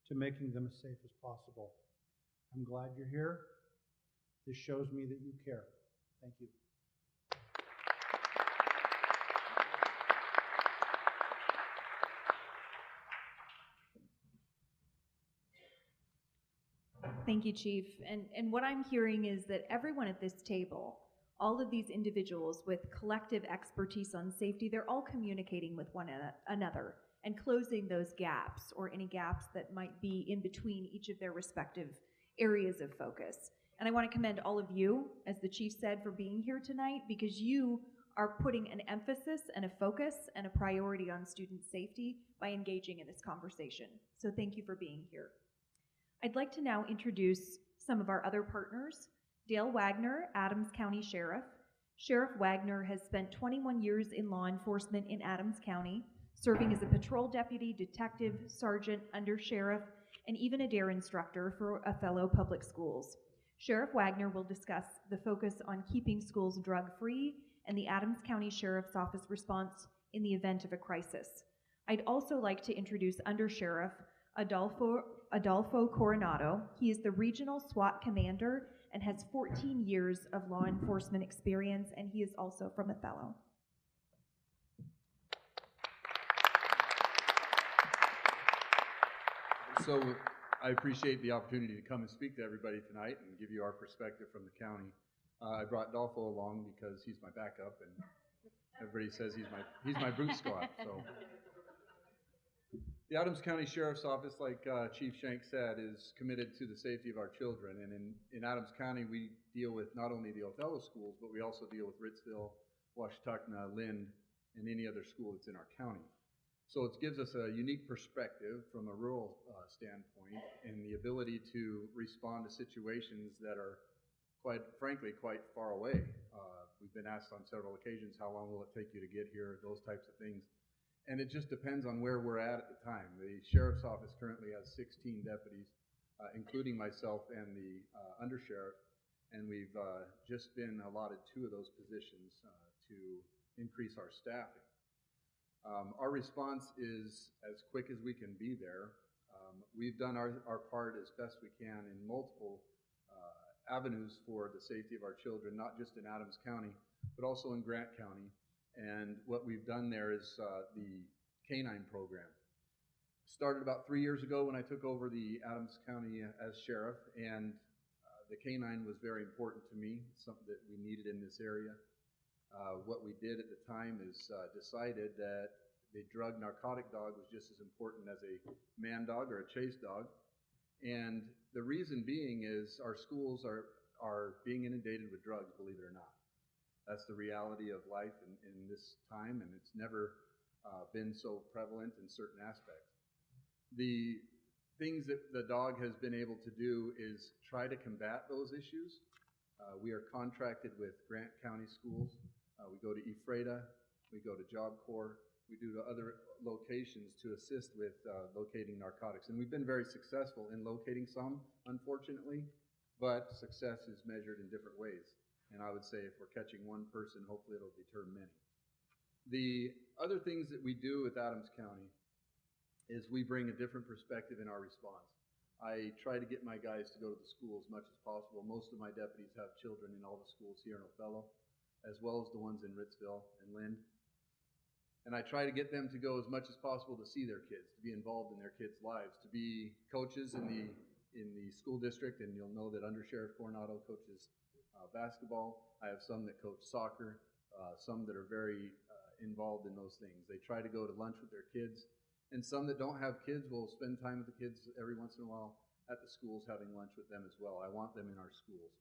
to making them as safe as possible. I'm glad you're here. This shows me that you care. Thank you. Thank you, Chief. And what I'm hearing is that everyone at this table, all of these individuals with collective expertise on safety, they're all communicating with one another and closing those gaps or any gaps that might be in between each of their respective areas of focus. And I want to commend all of you, as the Chief said, for being here tonight, because you are putting an emphasis and a focus and a priority on student safety by engaging in this conversation. So thank you for being here. I'd like to now introduce some of our other partners. Dale Wagner, Adams County Sheriff. Sheriff Wagner has spent 21 years in law enforcement in Adams County, serving as a patrol deputy, detective, sergeant, undersheriff, and even a DARE instructor for Othello Public Schools. Sheriff Wagner will discuss the focus on keeping schools drug-free and the Adams County Sheriff's Office response in the event of a crisis. I'd also like to introduce Undersheriff Adolfo Coronado. He is the regional SWAT commander and has 14 years of law enforcement experience, and he is also from Othello. So I appreciate the opportunity to come and speak to everybody tonight and give you our perspective from the county. I brought Adolfo along because he's my backup, and everybody says he's my boot squad. So the Adams County Sheriff's Office, like Chief Shank said, is committed to the safety of our children. And in Adams County, we deal with not only the Othello schools, but we also deal with Ritzville, Washtenaw, Lind, and any other school that's in our county. So it gives us a unique perspective from a rural standpoint and the ability to respond to situations that are, quite frankly, quite far away. We've been asked on several occasions, how long will it take you to get here, those types of things. And it just depends on where we're at the time. The Sheriff's Office currently has 16 deputies, including myself and the undersheriff, and we've just been allotted 2 of those positions to increase our staffing. Our response is as quick as we can be there. We've done our part as best we can in multiple avenues for the safety of our children, not just in Adams County, but also in Grant County. And what we've done there is the K-9 program. Started about 3 years ago when I took over the Adams County as sheriff, and the K-9 was very important to me, something that we needed in this area. What we did at the time is decided that the drug narcotic dog was just as important as a man dog or a chase dog. And the reason being is our schools are being inundated with drugs, believe it or not. That's the reality of life in this time, and it's never been so prevalent in certain aspects. The things that the dog has been able to do is try to combat those issues. We are contracted with Grant County schools. We go to Ephrata, we go to Job Corps, we do to other locations to assist with locating narcotics. And we've been very successful in locating some, unfortunately, but success is measured in different ways. And I would say if we're catching one person, hopefully it'll deter many. The other things that we do with Adams County is we bring a different perspective in our response. I try to get my guys to go to the school as much as possible. Most of my deputies have children in all the schools here in Othello, as well as the ones in Ritzville and Lind. And I try to get them to go as much as possible to see their kids, to be involved in their kids' lives, to be coaches in the school district. And you'll know that Undersheriff Coronado coaches basketball. I have some that coach soccer, some that are very involved in those things. They try to go to lunch with their kids. And some that don't have kids will spend time with the kids every once in a while at the schools having lunch with them as well. I want them in our schools.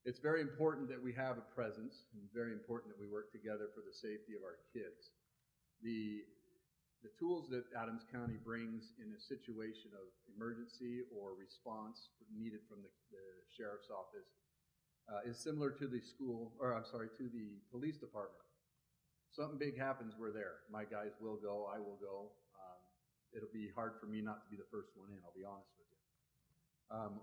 It's very important that we have a presence, and very important that we work together for the safety of our kids. The tools that Adams County brings in a situation of emergency or response needed from the sheriff's office is similar to the to the police department. Something big happens, we're there. My guys will go, I will go. It'll be hard for me not to be the first one in, I'll be honest with you.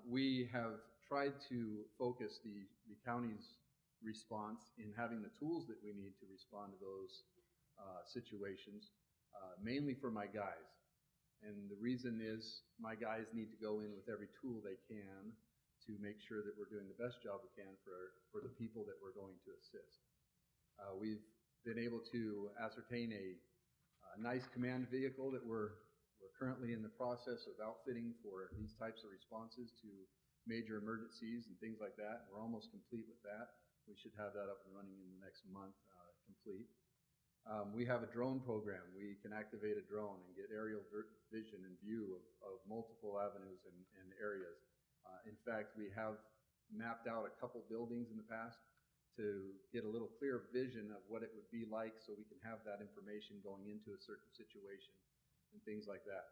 We have tried to focus the county's response in having the tools that we need to respond to those situations, mainly for my guys. And the reason is my guys need to go in with every tool they can to make sure that we're doing the best job we can for the people that we're going to assist. We've been able to ascertain a nice command vehicle that we're currently in the process of outfitting for these types of responses to major emergencies and things like that. We're almost complete with that. We should have that up and running in the next month, complete. We have a drone program. We can activate a drone and get aerial vision and view of multiple avenues and areas. In fact, we have mapped out a couple buildings in the past to get a little clearer vision of what it would be like, so we can have that information going into a certain situation and things like that.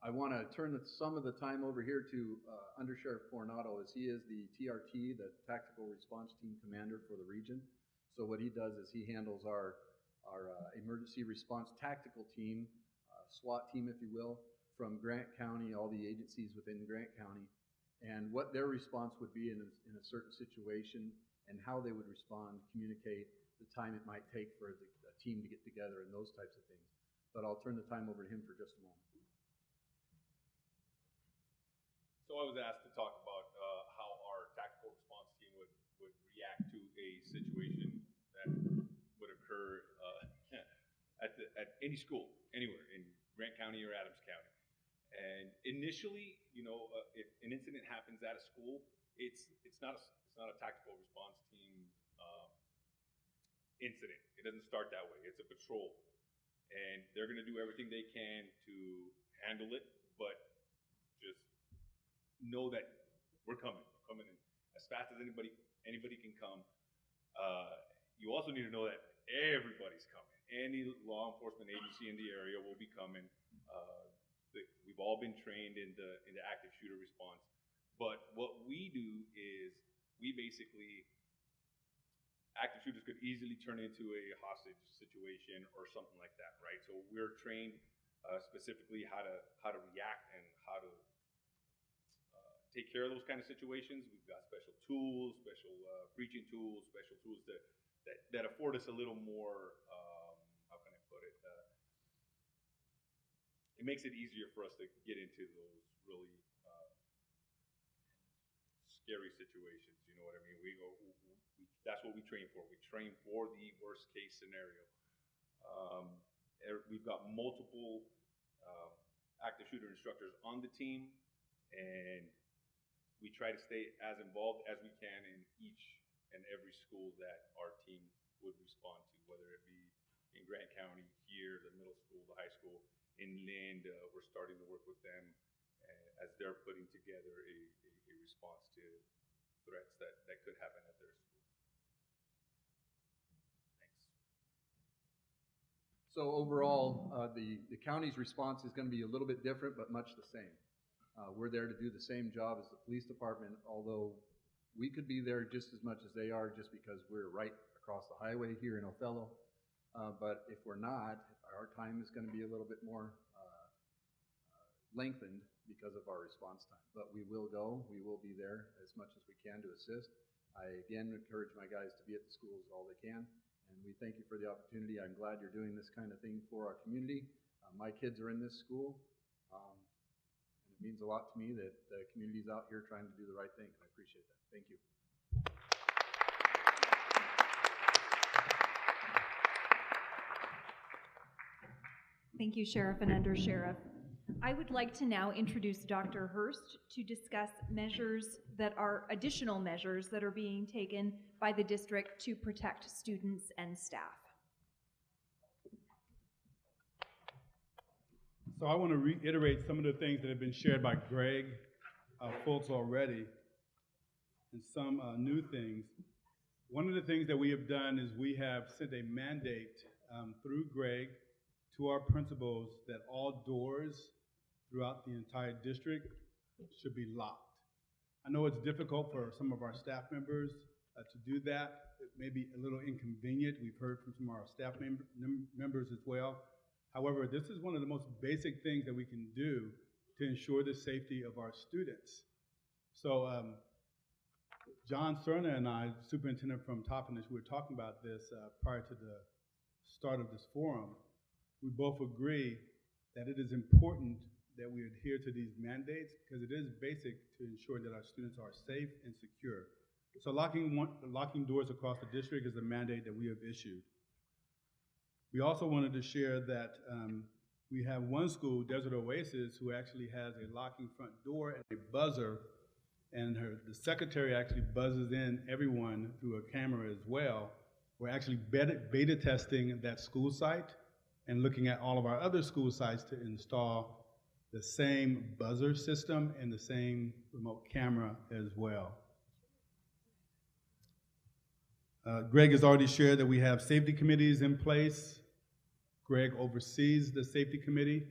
I want to turn some of the time over here to Under Sheriff Coronado, as he is the TRT, the Tactical Response Team Commander for the region. So what he does is he handles our emergency response tactical team, SWAT team, if you will, from Grant County, all the agencies within Grant County, and what their response would be in a certain situation, and how they would respond, communicate, the time it might take for a team to get together, and those types of things. But I'll turn the time over to him for just a moment. So I was asked to talk about how our tactical response team would react to a situation that would occur at any school, anywhere in Grant County or Adams County. And initially, if an incident happens at a school, it's not a tactical response team incident. It doesn't start that way. It's a patrol, and they're going to do everything they can to handle it, but just know that we're coming in as fast as anybody can come. You also need to know that everybody's coming. Any law enforcement agency in the area will be coming. We've all been trained in the active shooter response. But what we do is we basically, active shooters could easily turn into a hostage situation or something like that, right? So we're trained specifically how to react and how to take care of those kind of situations. We've got special tools, special breaching tools, special tools that afford us a little more, how can I put it? It makes it easier for us to get into those really scary situations. You know what I mean? That's what we train for. We train for the worst case scenario. We've got multiple active shooter instructors on the team, and we try to stay as involved as we can in each and every school that our team would respond to, whether it be in Grant County, here, the middle school, the high school. In Lind, we're starting to work with them as they're putting together a response to threats that could happen at their school. Thanks. So overall, the county's response is going to be a little bit different, but much the same. We're there to do the same job as the police department, although we could be there just as much as they are, just because we're right across the highway here in Othello. But if we're not, our time is going to be a little bit more lengthened because of our response time. But we will go. We will be there as much as we can to assist. I, again, encourage my guys to be at the schools all they can. And we thank you for the opportunity. I'm glad you're doing this kind of thing for our community. My kids are in this school. And it means a lot to me that the community's out here trying to do the right thing. And I appreciate that. Thank you. Thank you, Sheriff and Under Sheriff. I would like to now introduce Dr. Hearst to discuss additional measures that are being taken by the district to protect students and staff. So I want to reiterate some of the things that have been shared by Greg Fultz already, and some new things. One of the things that we have done is we have sent a mandate through Greg to our principals that all doors throughout the entire district should be locked. I know it's difficult for some of our staff members to do that. It may be a little inconvenient. We've heard from some of our staff members as well. However, this is one of the most basic things that we can do to ensure the safety of our students. So John Cerna and I, superintendent from Toppenish, we were talking about this prior to the start of this forum. We both agree that it is important that we adhere to these mandates because it is basic to ensure that our students are safe and secure. So locking doors across the district is a mandate that we have issued. We also wanted to share that we have one school, Desert Oasis, who actually has a locking front door and a buzzer, and the secretary actually buzzes in everyone through a camera as well. We're actually beta testing that school site and looking at all of our other school sites to install the same buzzer system and the same remote camera as well. Greg has already shared that we have safety committees in place. Greg oversees the safety committee.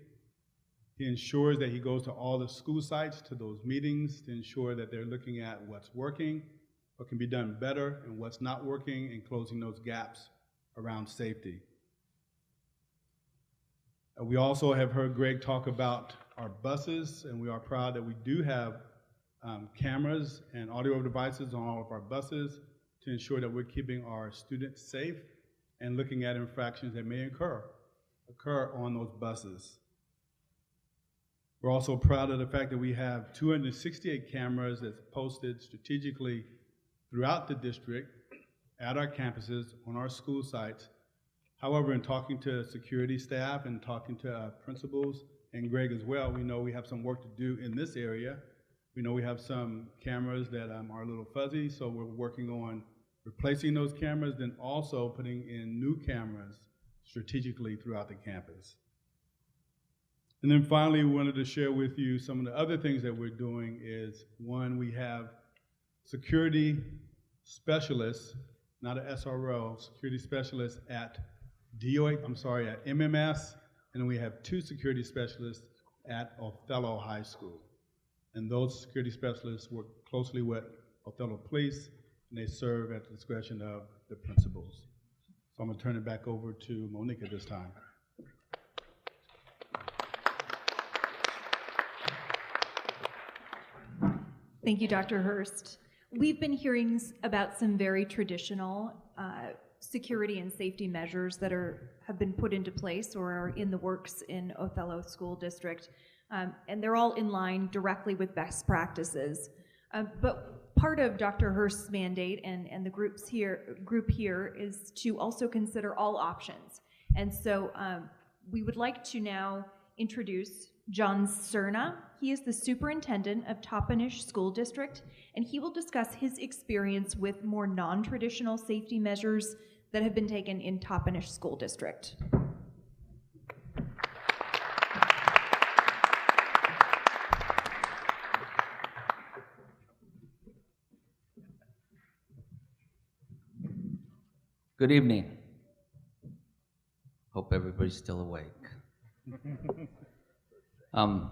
He ensures that he goes to all the school sites, to those meetings, to ensure that they're looking at what's working, what can be done better, and what's not working, and closing those gaps around safety. We also have heard Greg talk about our buses, and we are proud that we do have cameras and audio devices on all of our buses to ensure that we're keeping our students safe and looking at infractions that may occur on those buses. We're also proud of the fact that we have 268 cameras that's posted strategically throughout the district, at our campuses, on our school sites. However, in talking to security staff and talking to principals, and Greg as well, we know we have some work to do in this area. We know we have some cameras that are a little fuzzy, so we're working on replacing those cameras, then also putting in new cameras strategically throughout the campus. And then finally, we wanted to share with you some of the other things that we're doing is, one, we have security specialists, not an SRO, security specialists at at MMS, and then we have 2 security specialists at Othello High School. And those security specialists work closely with Othello Police, and they serve at the discretion of the principals. So I'm going to turn it back over to Monique at this time. Thank you, Dr. Hearst. We've been hearing about some very traditional security and safety measures that have been put into place or are in the works in Othello School District, and they're all in line directly with best practices. But part of Dr. Hearst's mandate and the group here is to also consider all options. And so we would like to now introduce John Cerna. He is the superintendent of Toppenish School District, and he will discuss his experience with more non-traditional safety measures that have been taken in Toppenish School District. Good evening. Hope everybody's still awake. A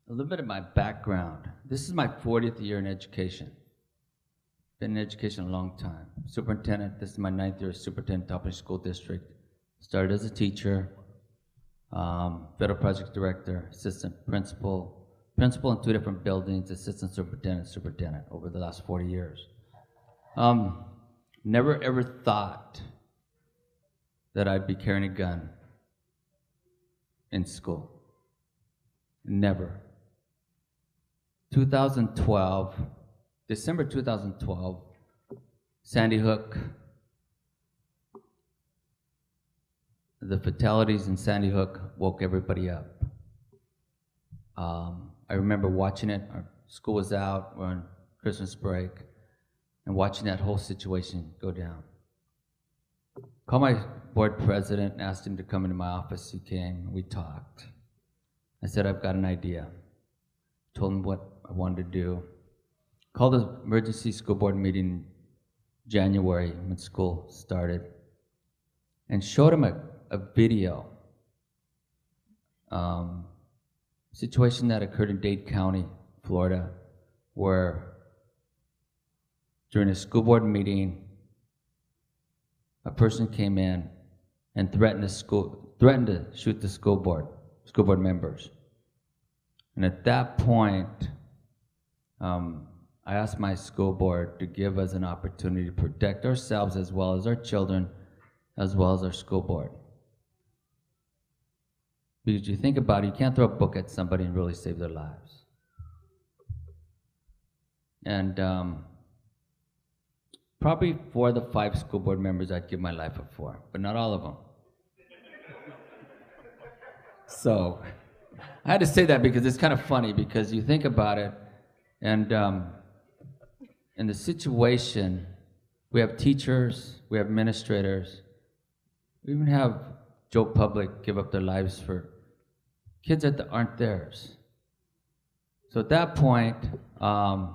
little bit of my background. This is my 40th year in education. Been in education a long time. Superintendent, this is my 9th year as superintendent of Toppenish School District. Started as a teacher, federal project director, assistant principal in 2 different buildings, assistant superintendent over the last 40 years. Never ever thought that I'd be carrying a gun in school. Never. 2012, December 2012, Sandy Hook, the fatalities in Sandy Hook woke everybody up. I remember watching it. Our school was out, we're on Christmas break, and watching that whole situation go down. Called my board president and asked him to come into my office. He came, we talked. I said, I've got an idea. Told him what I wanted to do. Called an emergency school board meeting in January when school started and showed him a video. Situation that occurred in Dade County, Florida, where during a school board meeting, a person came in and threatened to shoot the school board members. And at that point, I asked my school board to give us an opportunity to protect ourselves as well as our children, as well as our school board. Because you think about it, you can't throw a book at somebody and really save their lives. And probably 4 of the 5 school board members I'd give my life up for, but not all of them. So I had to say that because it's kind of funny, because you think about it, and in the situation, we have teachers, we have administrators, we even have Joe Public give up their lives for kids that aren't theirs. So at that point, the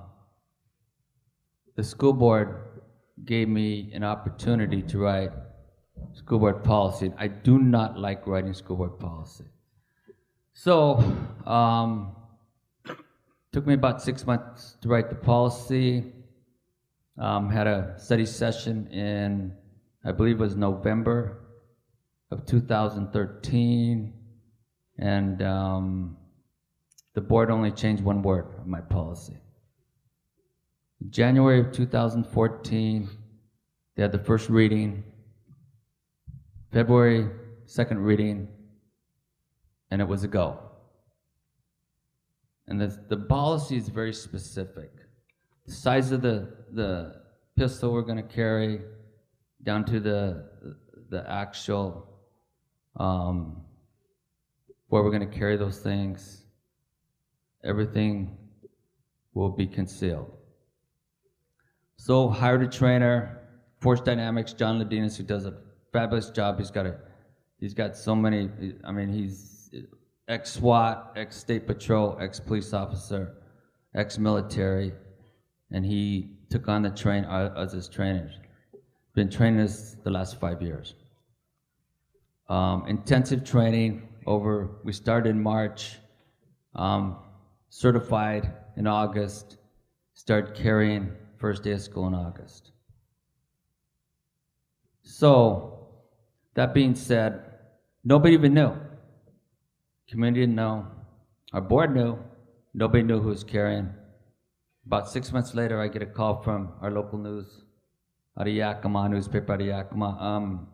school board gave me an opportunity to write school board policy. I do not like writing school board policy. So, took me about 6 months to write the policy. Had a study session in, I believe it was November of 2013, and the board only changed 1 word of my policy. In January of 2014, they had the first reading. February, second reading, and it was a go. And the policy is very specific. The size of the pistol we're going to carry, down to the actual where we're going to carry those things, everything will be concealed. So hired a trainer, Force Dynamics, John Ladinas, who does a fabulous job. He's got so many, I mean, he's ex-SWAT, ex-State Patrol, ex-police officer, ex-military, and he took on the train as his trainer. Been training us the last 5 years. Intensive training we started in March, certified in August, started carrying first day of school in August. So, that being said, nobody even knew. Community didn't know. Our board knew. Nobody knew who was carrying. About 6 months later, I get a call from our local news, out of Yakima, newspaper out of Yakima.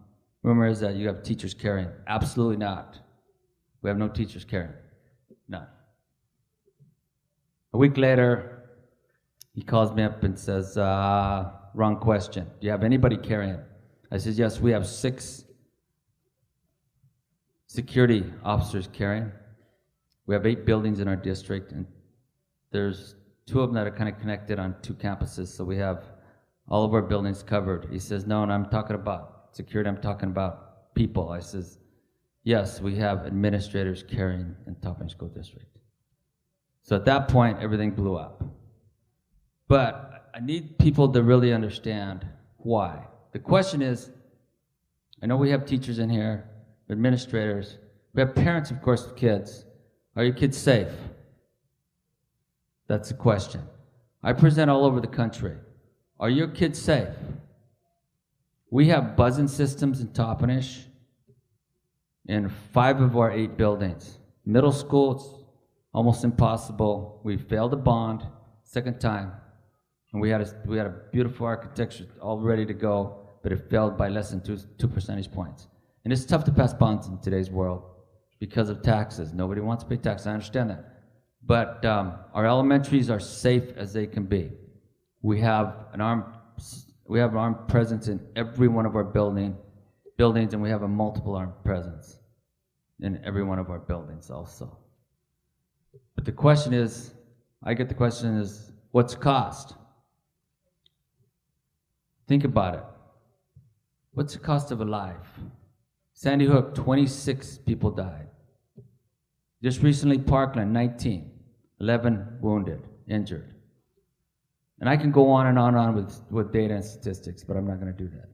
Rumor is that you have teachers carrying. Absolutely not. We have no teachers carrying. None. A week later, he calls me up and says, wrong question. Do you have anybody carrying? I said, yes, we have 6 security officers carrying. We have 8 buildings in our district, and there's 2 of them that are kind of connected on 2 campuses, so we have all of our buildings covered. He says, no, and I'm talking about security, I'm talking about people. I says, yes, we have administrators carrying in Topping School District. So at that point, everything blew up. But I need people to really understand why. The question is, I know we have teachers in here, administrators, we have parents, of course, of kids. Are your kids safe? That's the question. I present all over the country. Are your kids safe? We have buzzing systems in Toppenish in 5 of our 8 buildings. Middle school, it's almost impossible. We failed a bond, second time, and we had a beautiful architecture all ready to go, but it failed by less than 2 percentage points. And it's tough to pass bonds in today's world because of taxes. Nobody wants to pay taxes, I understand that. But our elementaries are safe as they can be. We have an armed presence in every one of our buildings, and we have a multiple armed presence in every one of our buildings also. But the question is, what's the cost? Think about it. What's the cost of a life? Sandy Hook, 26 people died. Just recently, Parkland, 19, 11 wounded, injured. And I can go on and on with data and statistics, but I'm not going to do that.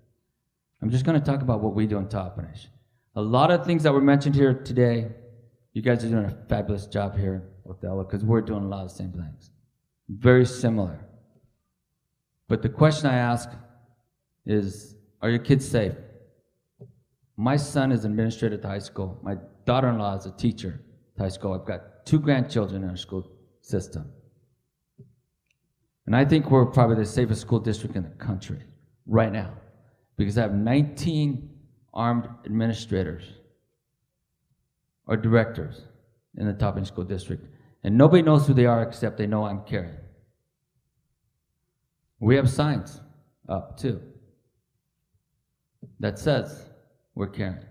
I'm just going to talk about what we do in Toppenish. A lot of things that were mentioned here today, you guys are doing a fabulous job here with Othello, because we're doing a lot of the same things. Very similar. But the question I ask is, are your kids safe? My son is an administrator at the high school. My daughter-in-law is a teacher at high school. I've got 2 grandchildren in our school system. And I think we're probably the safest school district in the country right now, because I have 19 armed administrators are directors in the Topping School District. And nobody knows who they are except they know I'm caring. We have signs up too that says we're caring.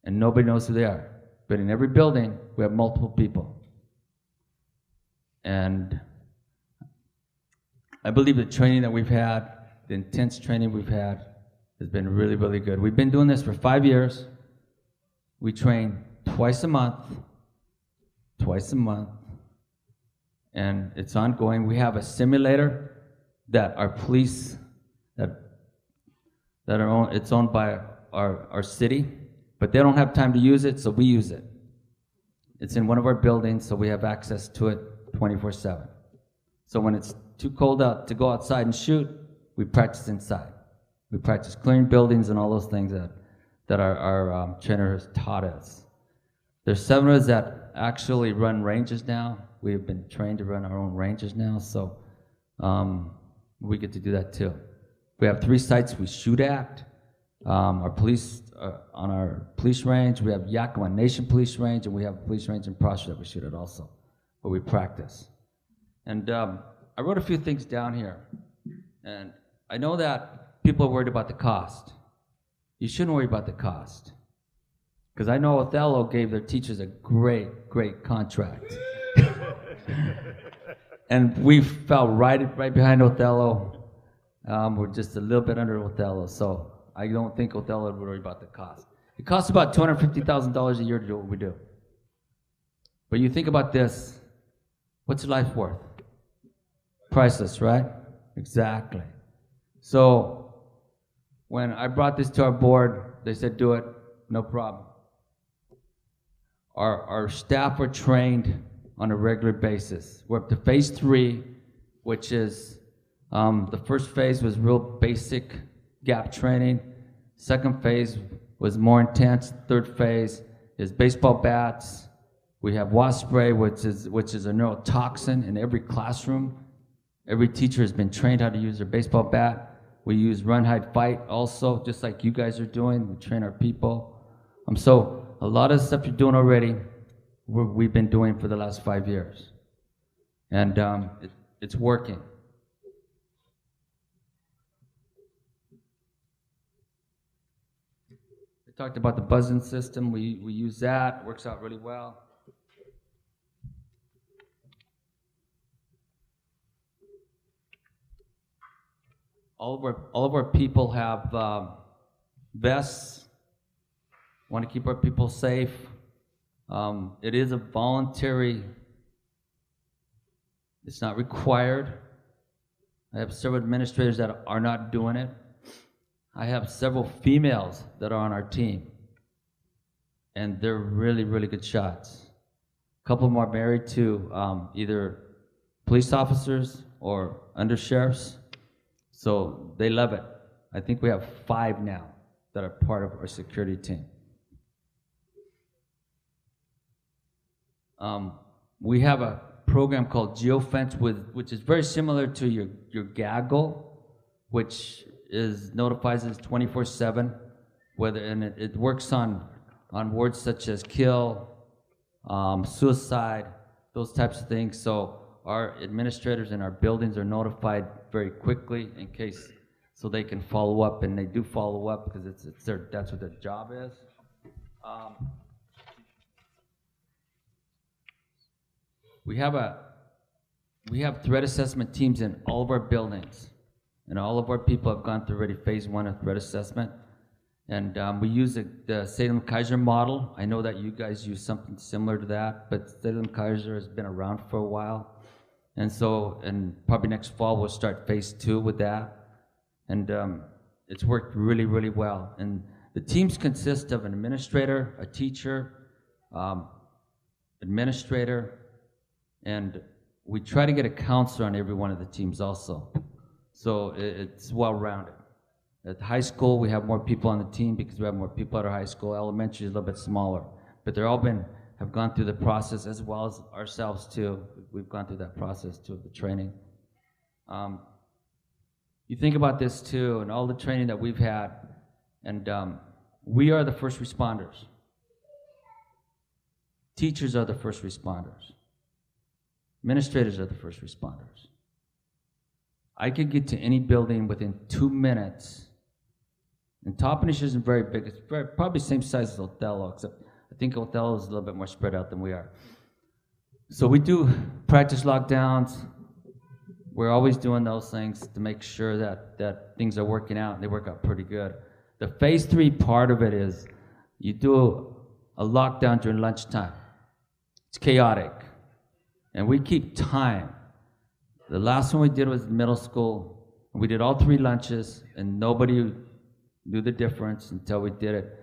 And nobody knows who they are. But in every building, we have multiple people. And I believe the training that we've had, the intense training we've had, has been really, really good. We've been doing this for 5 years. We train twice a month, and it's ongoing. We have a simulator that our police, it's owned by our city, but they don't have time to use it, so we use it. It's in one of our buildings, so we have access to it 24/7. So when it's too cold out to go outside and shoot, we practice inside. We practice clearing buildings and all those things that our trainer has taught us. There's 7 of us that actually run ranges now. We have been trained to run our own ranges now, so we get to do that too. We have 3 sites we shoot at. Our police, on our police range, we have Yakima Nation Police Range, and we have a police range in Prosser that we shoot at also, but we practice. And I wrote a few things down here, and I know that people are worried about the cost. You shouldn't worry about the cost, because I know Othello gave their teachers a great, great contract. And we fell right behind Othello. We're just a little bit under Othello, so I don't think Othello would worry about the cost. It costs about $250,000 a year to do what we do. But you think about this, what's your life worth? Priceless, right? Exactly. So when I brought this to our board, they said, do it, no problem. Our staff are trained on a regular basis. We're up to phase 3, which is, the first phase was real basic gap training. Second phase was more intense. Third phase is baseball bats. We have wasp spray, which is a neurotoxin in every classroom. Every teacher has been trained how to use their baseball bat. We use run, hide, fight also, just like you guys are doing. We train our people. So a lot of stuff you're doing already, we've been doing for the last 5 years. And it's working. We talked about the buzzing system. We use that. It works out really well. All of our people have vests. Want to keep our people safe. It is a voluntary. It's not required. I have several administrators that are not doing it. I have several females that are on our team, and they're really, really good shots. A couple of them are married to either police officers or undersheriffs, so they love it. I think we have 5 now that are part of our security team. We have a program called GeoFence, which is very similar to your gaggle, which notifies us 24/7, and it works on words such as kill, suicide, those types of things. So our administrators in our buildings are notified very quickly in case, so they can follow up, and they do follow up because that's what their job is. We have threat assessment teams in all of our buildings, and all of our people have gone through already phase 1 of threat assessment. And we use the Salem-Kaiser model. I know that you guys use something similar to that, but Salem-Kaiser has been around for a while. And so, probably next fall, we'll start phase 2 with that. And it's worked really, really well. And the teams consist of an administrator, a teacher, administrator, and we try to get a counselor on every one of the teams also. So it's well-rounded. At the high school, we have more people on the team because we have more people at our high school. Elementary is a little bit smaller. But they're all have gone through the process, as well as ourselves too. We've gone through that process too, the training. You think about this too, and all the training that we've had, and we are the first responders. Teachers are the first responders. Administrators are the first responders. I could get to any building within 2 minutes. And Toppenish isn't very big. It's probably the same size as Othello, except I think Othello is a little bit more spread out than we are. So we do practice lockdowns. We're always doing those things to make sure that things are working out, and they work out pretty good. The phase 3 part of it is you do a lockdown during lunchtime. It's chaotic. And we keep time. The last one we did was middle school. We did all 3 lunches, and nobody knew the difference until we did it.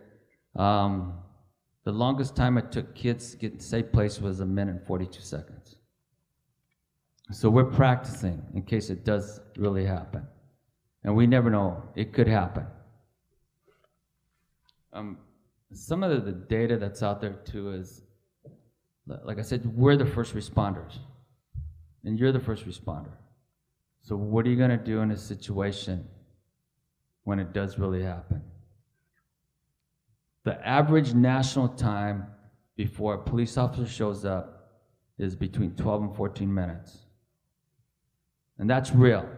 The longest time it took kids to get to the safe place was 1 minute and 42 seconds. So we're practicing in case it does really happen. And we never know, it could happen. Some of the data that's out there too is, like I said, we're the first responders. And you're the first responder. So what are you gonna do in a situation when it does really happen? The average national time before a police officer shows up is between 12 and 14 minutes. And that's real.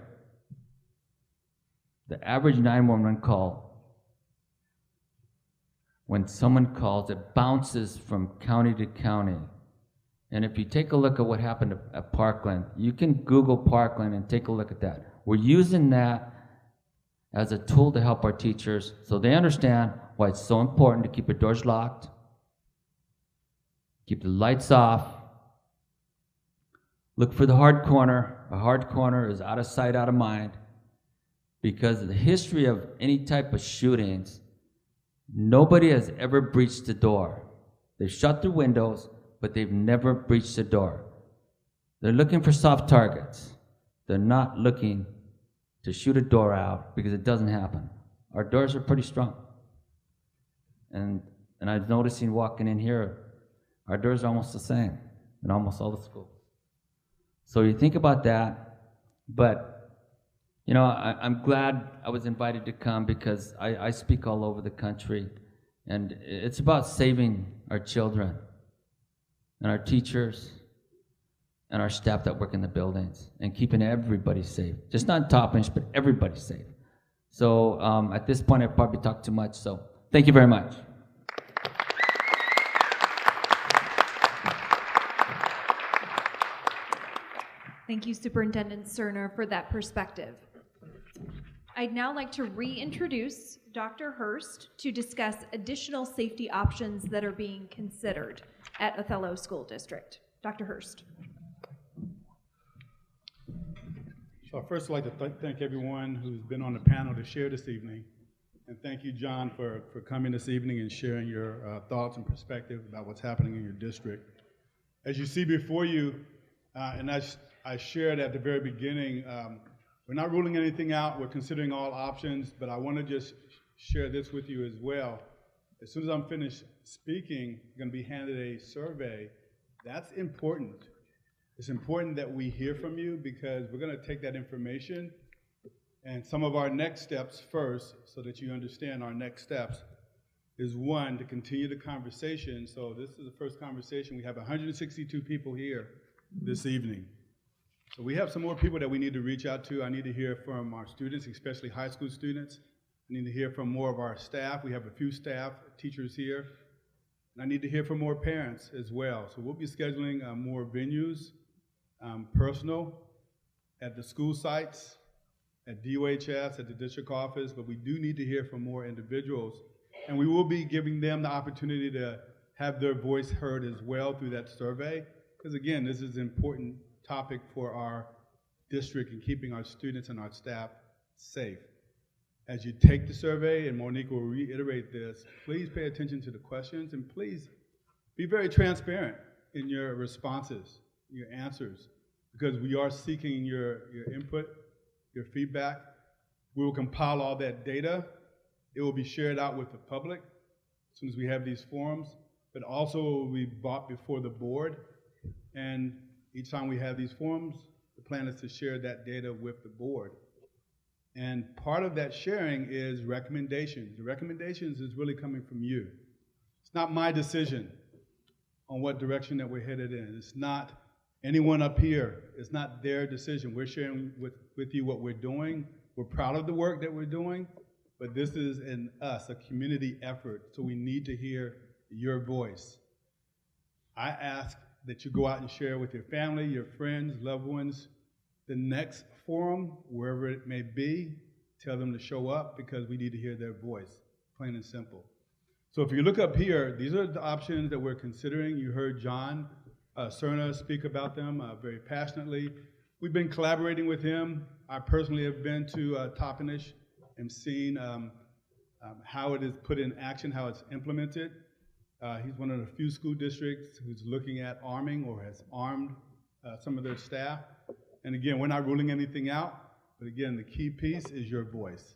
The average 911 call, when someone calls, it bounces from county to county. And if you take a look at what happened at Parkland, you can Google Parkland and take a look at that. We're using that as a tool to help our teachers so they understand why it's so important to keep the doors locked, keep the lights off, look for the hard corner. A hard corner is out of sight, out of mind, because of the history of any type of shootings, nobody has ever breached the door. They've shut their windows, but they've never breached the door. They're looking for soft targets. They're not looking to shoot a door out because it doesn't happen. Our doors are pretty strong. And I'm noticing walking in here, our doors are almost the same in almost all the schools. So you think about that, but you know, I'm glad I was invited to come because I speak all over the country, and it's about saving our children and our teachers and our staff that work in the buildings and keeping everybody safe. Just not Toppenish, but everybody safe. So at this point, I probably talked too much, so thank you very much. Thank you, Superintendent Cerner, for that perspective. I'd now like to reintroduce Dr. Hearst to discuss additional safety options that are being considered at Othello School District. Dr. Hearst. So I'd first like to thank everyone who's been on the panel to share this evening. And thank you, John, for coming this evening and sharing your thoughts and perspective about what's happening in your district. As you see before you, and as I shared at the very beginning, we're not ruling anything out. We're considering all options, but I want to just share this with you as well. As soon as I'm finished speaking, I'm going to be handed a survey. That's important. It's important that we hear from you because we're going to take that information and some of our next steps first so that you understand our next steps is one, to continue the conversation. So this is the first conversation. We have 162 people here this evening. So we have some more people that we need to reach out to. I need to hear from our students, especially high school students. I need to hear from more of our staff. We have a few staff, teachers here. And I need to hear from more parents as well. So we'll be scheduling more venues, personal, at the school sites, at DOHS, at the district office, but we do need to hear from more individuals. And we will be giving them the opportunity to have their voice heard as well through that survey. Because again, this is an important topic for our district and keeping our students and our staff safe. As you take the survey, and Monique will reiterate this, please pay attention to the questions and please be very transparent in your responses, your answers, because we are seeking your input, your feedback. We will compile all that data. It will be shared out with the public as soon as we have these forums, but also it will be brought before the board. And each time we have these forums, the plan is to share that data with the board. And part of that sharing is recommendations. The recommendations is really coming from you. It's not my decision. on what direction that we're headed in. It's not anyone up here. It's not their decision. We're sharing with you what we're doing. We're proud of the work that we're doing, but this is a community effort, so we need to hear your voice. I ask that you go out and share with your family, your friends, loved ones. The next forum, wherever it may be, tell them to show up because we need to hear their voice, plain and simple. So if you look up here, these are the options that we're considering. You heard John Cerna speak about them very passionately. We've been collaborating with him. I personally have been to Toppenish and seen how it is put in action, how it's implemented. He's one of the few school districts who's looking at arming or has armed some of their staff. And again, we're not ruling anything out, but again, the key piece is your voice.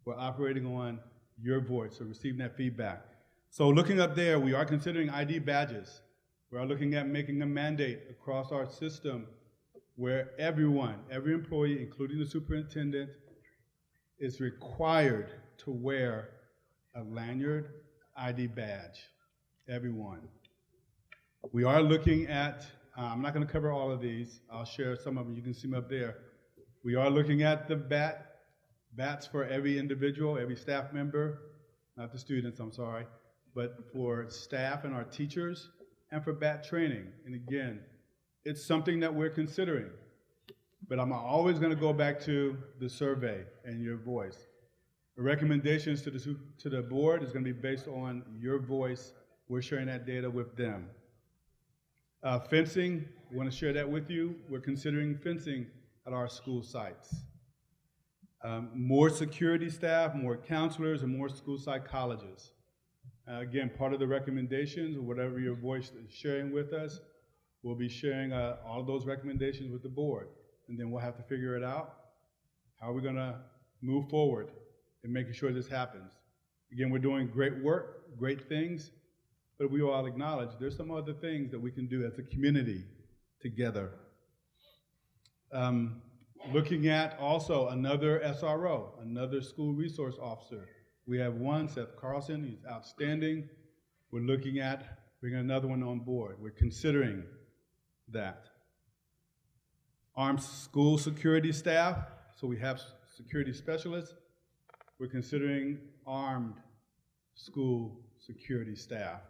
We're operating on your voice, so receiving that feedback. So looking up there, we are considering ID badges. We are looking at making a mandate across our system where everyone, every employee, including the superintendent, is required to wear a lanyard ID badge. Everyone. We are looking at, I'm not going to cover all of these. I'll share some of them. You can see them up there. We are looking at the bats for every individual, every staff member, not the students, I'm sorry, but for staff and our teachers, and for bat training. And again, it's something that we're considering. But I'm always going to go back to the survey and your voice. The recommendations to the board is going to be based on your voice. We're sharing that data with them. Fencing, we want to share that with you. We're considering fencing at our school sites. More security staff, more counselors, and more school psychologists. Again, part of the recommendations, or whatever your voice is sharing with us, we'll be sharing all of those recommendations with the board. And then we'll have to figure it out. How are we going to move forward in making sure this happens? Again, we're doing great work, great things, but we all acknowledge there's some other things that we can do as a community together. Looking at also another SRO, another school resource officer. We have one, Seth Carlson, he's outstanding. We're looking at bringing another one on board. We're considering that. Armed school security staff, so we have security specialists. We're considering armed school security staff.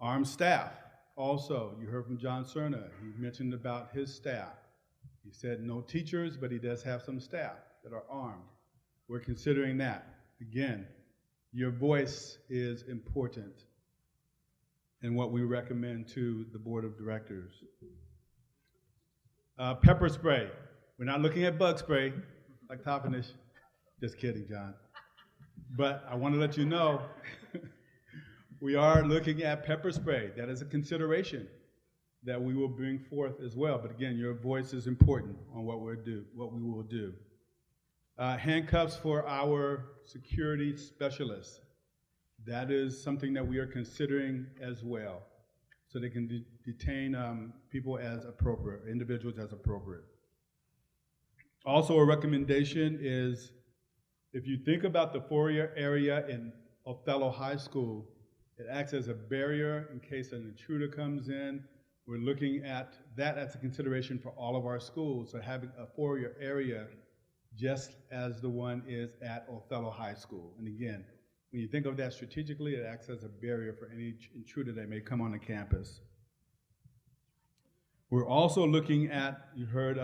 Armed staff, also, you heard from John Cerna. He mentioned about his staff. He said no teachers, but he does have some staff that are armed. We're considering that. Again, your voice is important in what we recommend to the board of directors. Pepper spray. We're not looking at bug spray like Toppenish. Just kidding, John. But I want to let you know we are looking at pepper spray. That is a consideration that we will bring forth as well. But again, your voice is important on what we will do. Handcuffs for our security specialists. That is something that we are considering as well, so they can detain people as appropriate, individuals as appropriate. Also, a recommendation is, if you think about the foyer area in Othello High School, it acts as a barrier in case an intruder comes in. We're looking at that as a consideration for all of our schools, so having a foyer area just as the one is at Othello High School. And again, when you think of that strategically, it acts as a barrier for any intruder that may come on the campus. We're also looking at, you heard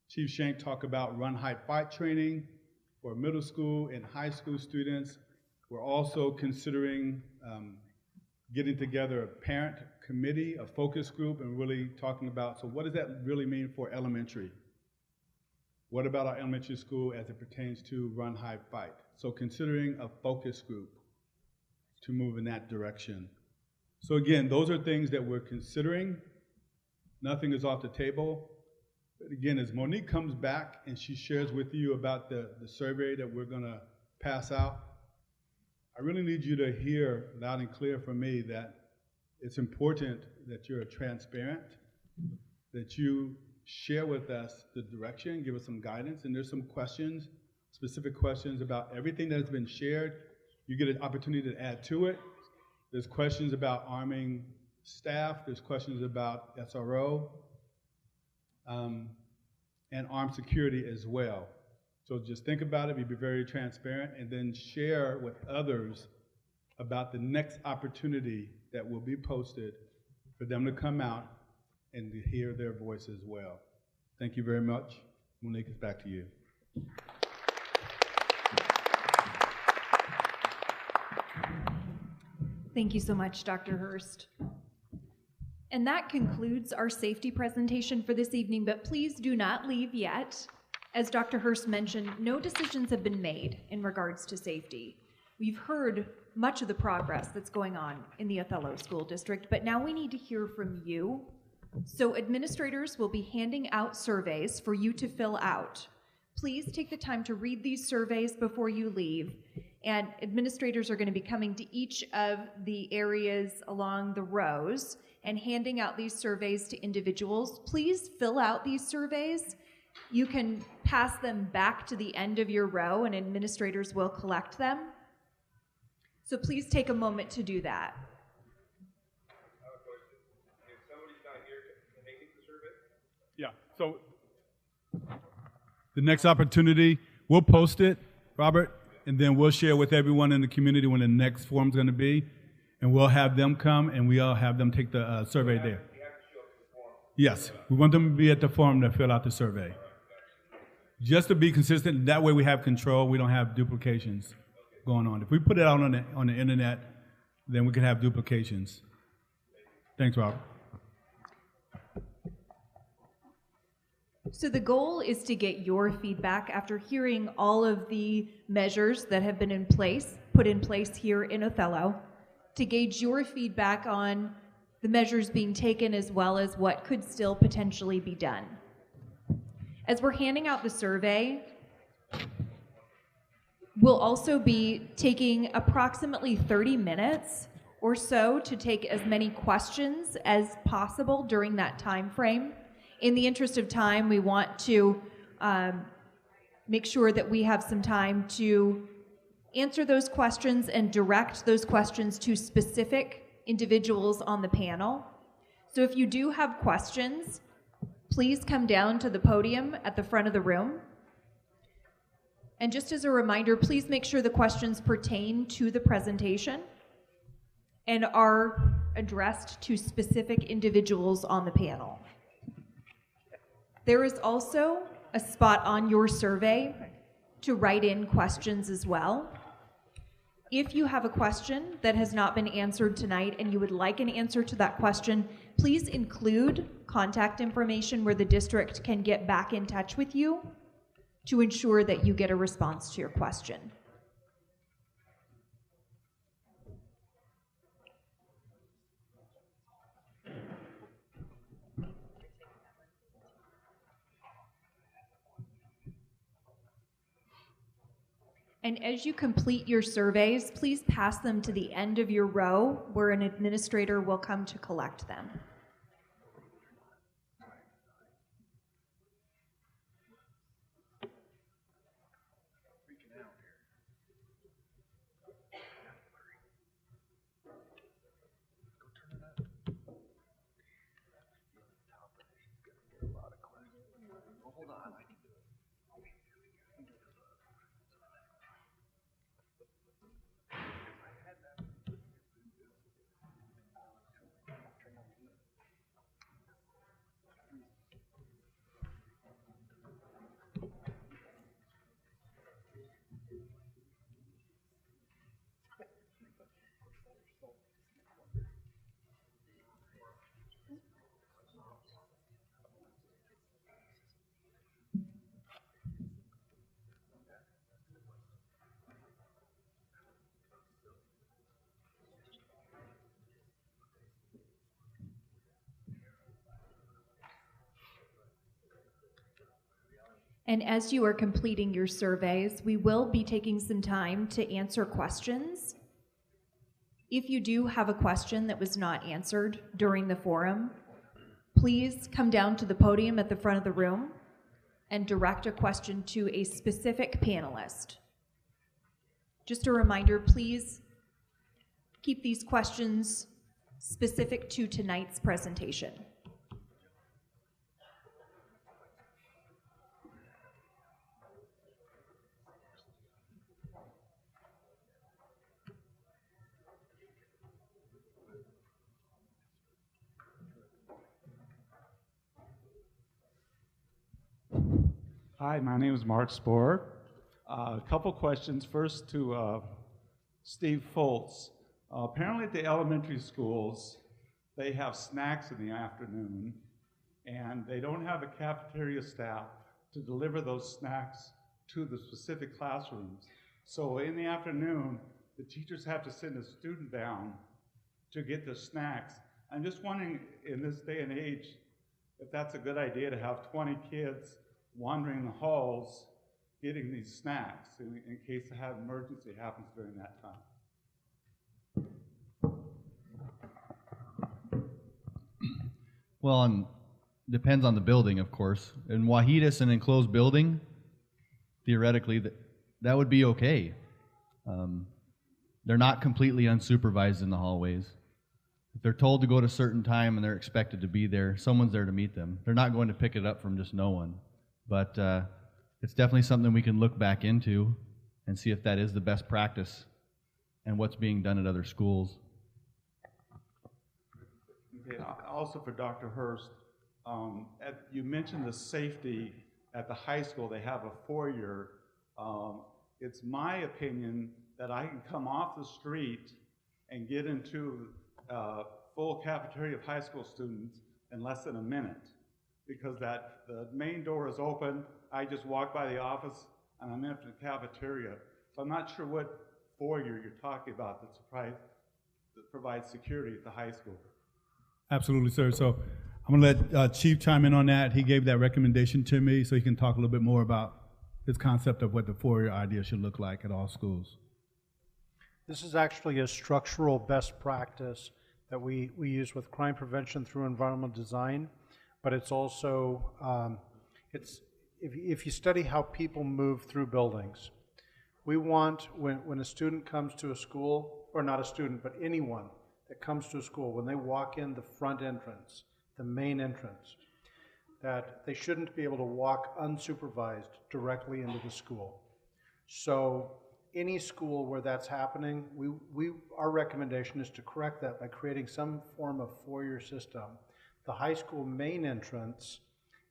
Chief Shank talk about run, hide, fight training for middle school and high school students. We're also considering getting together a parent committee, a focus group, and really talking about, so what does that really mean for elementary? What about our elementary school as it pertains to run, hide, fight? So considering a focus group to move in that direction. So again, those are things that we're considering. Nothing is off the table. But again, as Monique comes back and she shares with you about the survey that we're going to pass out, I really need you to hear loud and clear from me that it's important that you're transparent, that you share with us the direction, give us some guidance, and there's some questions, specific questions about everything that has been shared. You get an opportunity to add to it. There's questions about arming staff. There's questions about SRO and armed security as well. So just think about it, be very transparent, and then share with others about the next opportunity that will be posted for them to come out and to hear their voice as well. Thank you very much. Monique, it's back to you. Thank you so much, Dr. Hearst. And that concludes our safety presentation for this evening, but please do not leave yet. As Dr. Hearst mentioned, no decisions have been made in regards to safety. We've heard much of the progress that's going on in the Othello School District, but now we need to hear from you. So administrators will be handing out surveys for you to fill out. Please take the time to read these surveys before you leave. And administrators are going to be coming to each of the areas along the rows and handing out these surveys to individuals. Please fill out these surveys. You can pass them back to the end of your row and administrators will collect them. So please take a moment to do that. I have a question. If somebody's not here, can they take the survey? Yeah, so the next opportunity, we'll post it, Robert, and then we'll share with everyone in the community when the next forum's going to be, and we'll have them come and we'll have them take the survey there. Yes, we want them to be at the forum to fill out the survey. Just to be consistent, that way we have control, we don't have duplications going on. If we put it out on the internet, then we can have duplications. Thanks, Robert. So the goal is to get your feedback after hearing all of the measures that have been put in place here in Othello, to gauge your feedback on the measures being taken as well as what could still potentially be done. As we're handing out the survey, we'll also be taking approximately 30 minutes or so to take as many questions as possible during that time frame. In the interest of time, we want to make sure that we have some time to answer those questions and direct those questions to specific individuals on the panel. So if you do have questions, please come down to the podium at the front of the room. And just as a reminder, please make sure the questions pertain to the presentation and are addressed to specific individuals on the panel. There is also a spot on your survey to write in questions as well. If you have a question that has not been answered tonight and you would like an answer to that question, please include contact information where the district can get back in touch with you to ensure that you get a response to your question. And as you complete your surveys, please pass them to the end of your row where an administrator will come to collect them. And as you are completing your surveys, we will be taking some time to answer questions. If you do have a question that was not answered during the forum, please come down to the podium at the front of the room and direct a question to a specific panelist. Just a reminder, please keep these questions specific to tonight's presentation. Hi, my name is Mark Sporer. A couple questions. First to Steve Foltz. Apparently at the elementary schools, they have snacks in the afternoon, and they don't have a cafeteria staff to deliver those snacks to the specific classrooms. So in the afternoon, the teachers have to send a student down to get the snacks. I'm just wondering, in this day and age, if that's a good idea to have 20 kids wandering the halls getting these snacks in case an emergency happens during that time. Well, and depends on the building, of course. In Wahidas, an enclosed building, theoretically, that would be okay. They're not completely unsupervised in the hallways. If they're told to go at a certain time and they're expected to be there, someone's there to meet them. They're not going to pick it up from just no one. But it's definitely something we can look back into and see if that is the best practice and what's being done at other schools. Okay, also for Dr. Hearst, you mentioned the safety at the high school. They have a foyer. It's my opinion that I can come off the street and get into full cafeteria of high school students in less than a minute, because the main door is open. I just walk by the office and I'm in the cafeteria. So I'm not sure what foyer you're talking about that provides security at the high school. Absolutely, sir. So I'm going to let Chief chime in on that. He gave that recommendation to me, so he can talk a little bit more about his concept of what the foyer idea should look like at all schools. This is actually a structural best practice that we use with crime prevention through environmental design, but it's also, if you study how people move through buildings, we want, when a student comes to a school, or not a student, but anyone that comes to a school, when they walk in the front entrance, the main entrance, that they shouldn't be able to walk unsupervised directly into the school. So any school where that's happening, our recommendation is to correct that by creating some form of foyer system. The high school main entrance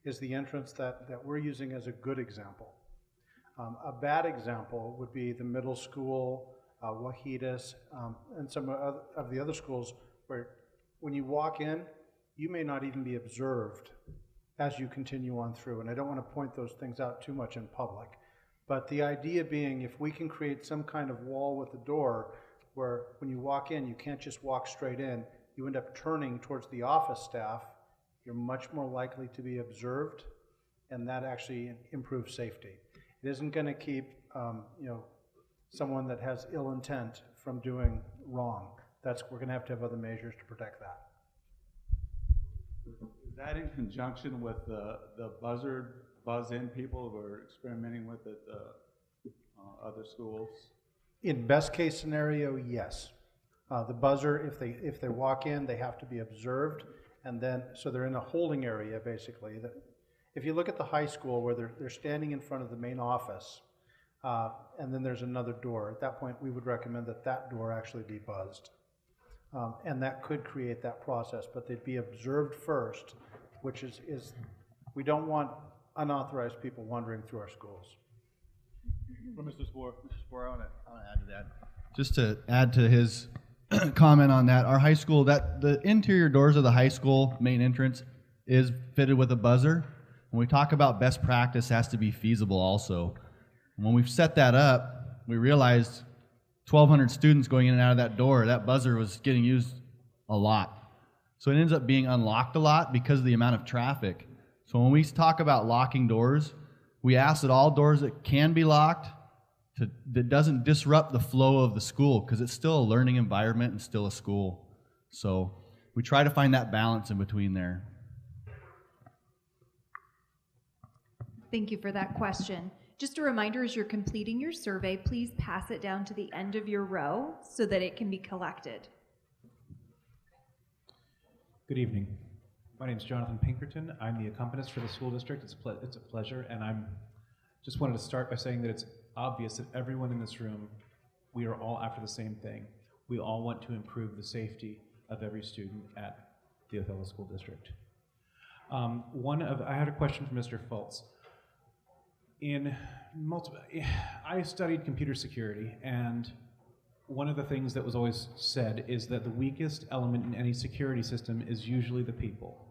is the entrance that we're using as a good example. A bad example would be the middle school, Wahidas, and some of the other schools where when you walk in, you may not even be observed as you continue on through. And I don't want to point those things out too much in public. But the idea being, if we can create some kind of wall with a door where when you walk in, you can't just walk straight in, you end up turning towards the office staff, you're much more likely to be observed, and that actually improves safety. It isn't going to keep someone that has ill intent from doing wrong. We're going to have other measures to protect that. Is that in conjunction with the buzz-in people who are experimenting with it other schools? In best case scenario, yes. The buzzer, if they walk in, they have to be observed, and then so they're in a holding area basically. If you look at the high school where they're standing in front of the main office, and then there's another door. At that point, we would recommend that door actually be buzzed, and that could create that process. But they'd be observed first, which is we don't want unauthorized people wandering through our schools. Well, Mr. Sporer, I want to add to that. Just to add to his comment on that, our high school, the interior doors of the high school main entrance is fitted with a buzzer. When we talk about best practice, it has to be feasible also. And when we've set that up, we realized 1,200 students going in and out of that door, that buzzer was getting used a lot. So it ends up being unlocked a lot because of the amount of traffic. So when we talk about locking doors, we ask that all doors that can be locked, that doesn't disrupt the flow of the school, because it's still a learning environment and still a school. So we try to find that balance in between there. Thank you for that question. Just a reminder, as you're completing your survey, please pass it down to the end of your row so that it can be collected. Good evening. My name is Jonathan Pinkerton. I'm the accompanist for the school district. It's a pleasure, and I'm just wanted to start by saying that it's obvious that everyone in this room, we are all after the same thing. We all want to improve the safety of every student at the Othello School District. I had a question for Mr. Fultz. I studied computer security, and one of the things that was always said is that the weakest element in any security system is usually the people.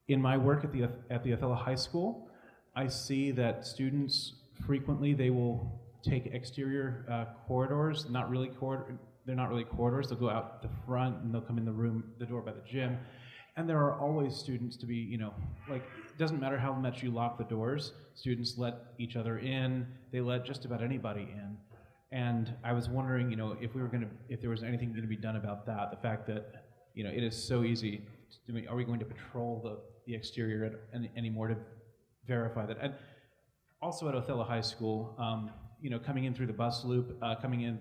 In my work at the Othello High School, I see that students frequently, they will take exterior corridors, they're not really corridors, they'll go out the front and they'll come in the door by the gym. And there are always students to be, it doesn't matter how much you lock the doors, students let each other in, they let just about anybody in. And I was wondering, if there was anything going to be done about that, the fact that, it is so easy. Are we going to patrol the exterior anymore to verify that? And also at Othello High School, coming in through the bus loop, coming in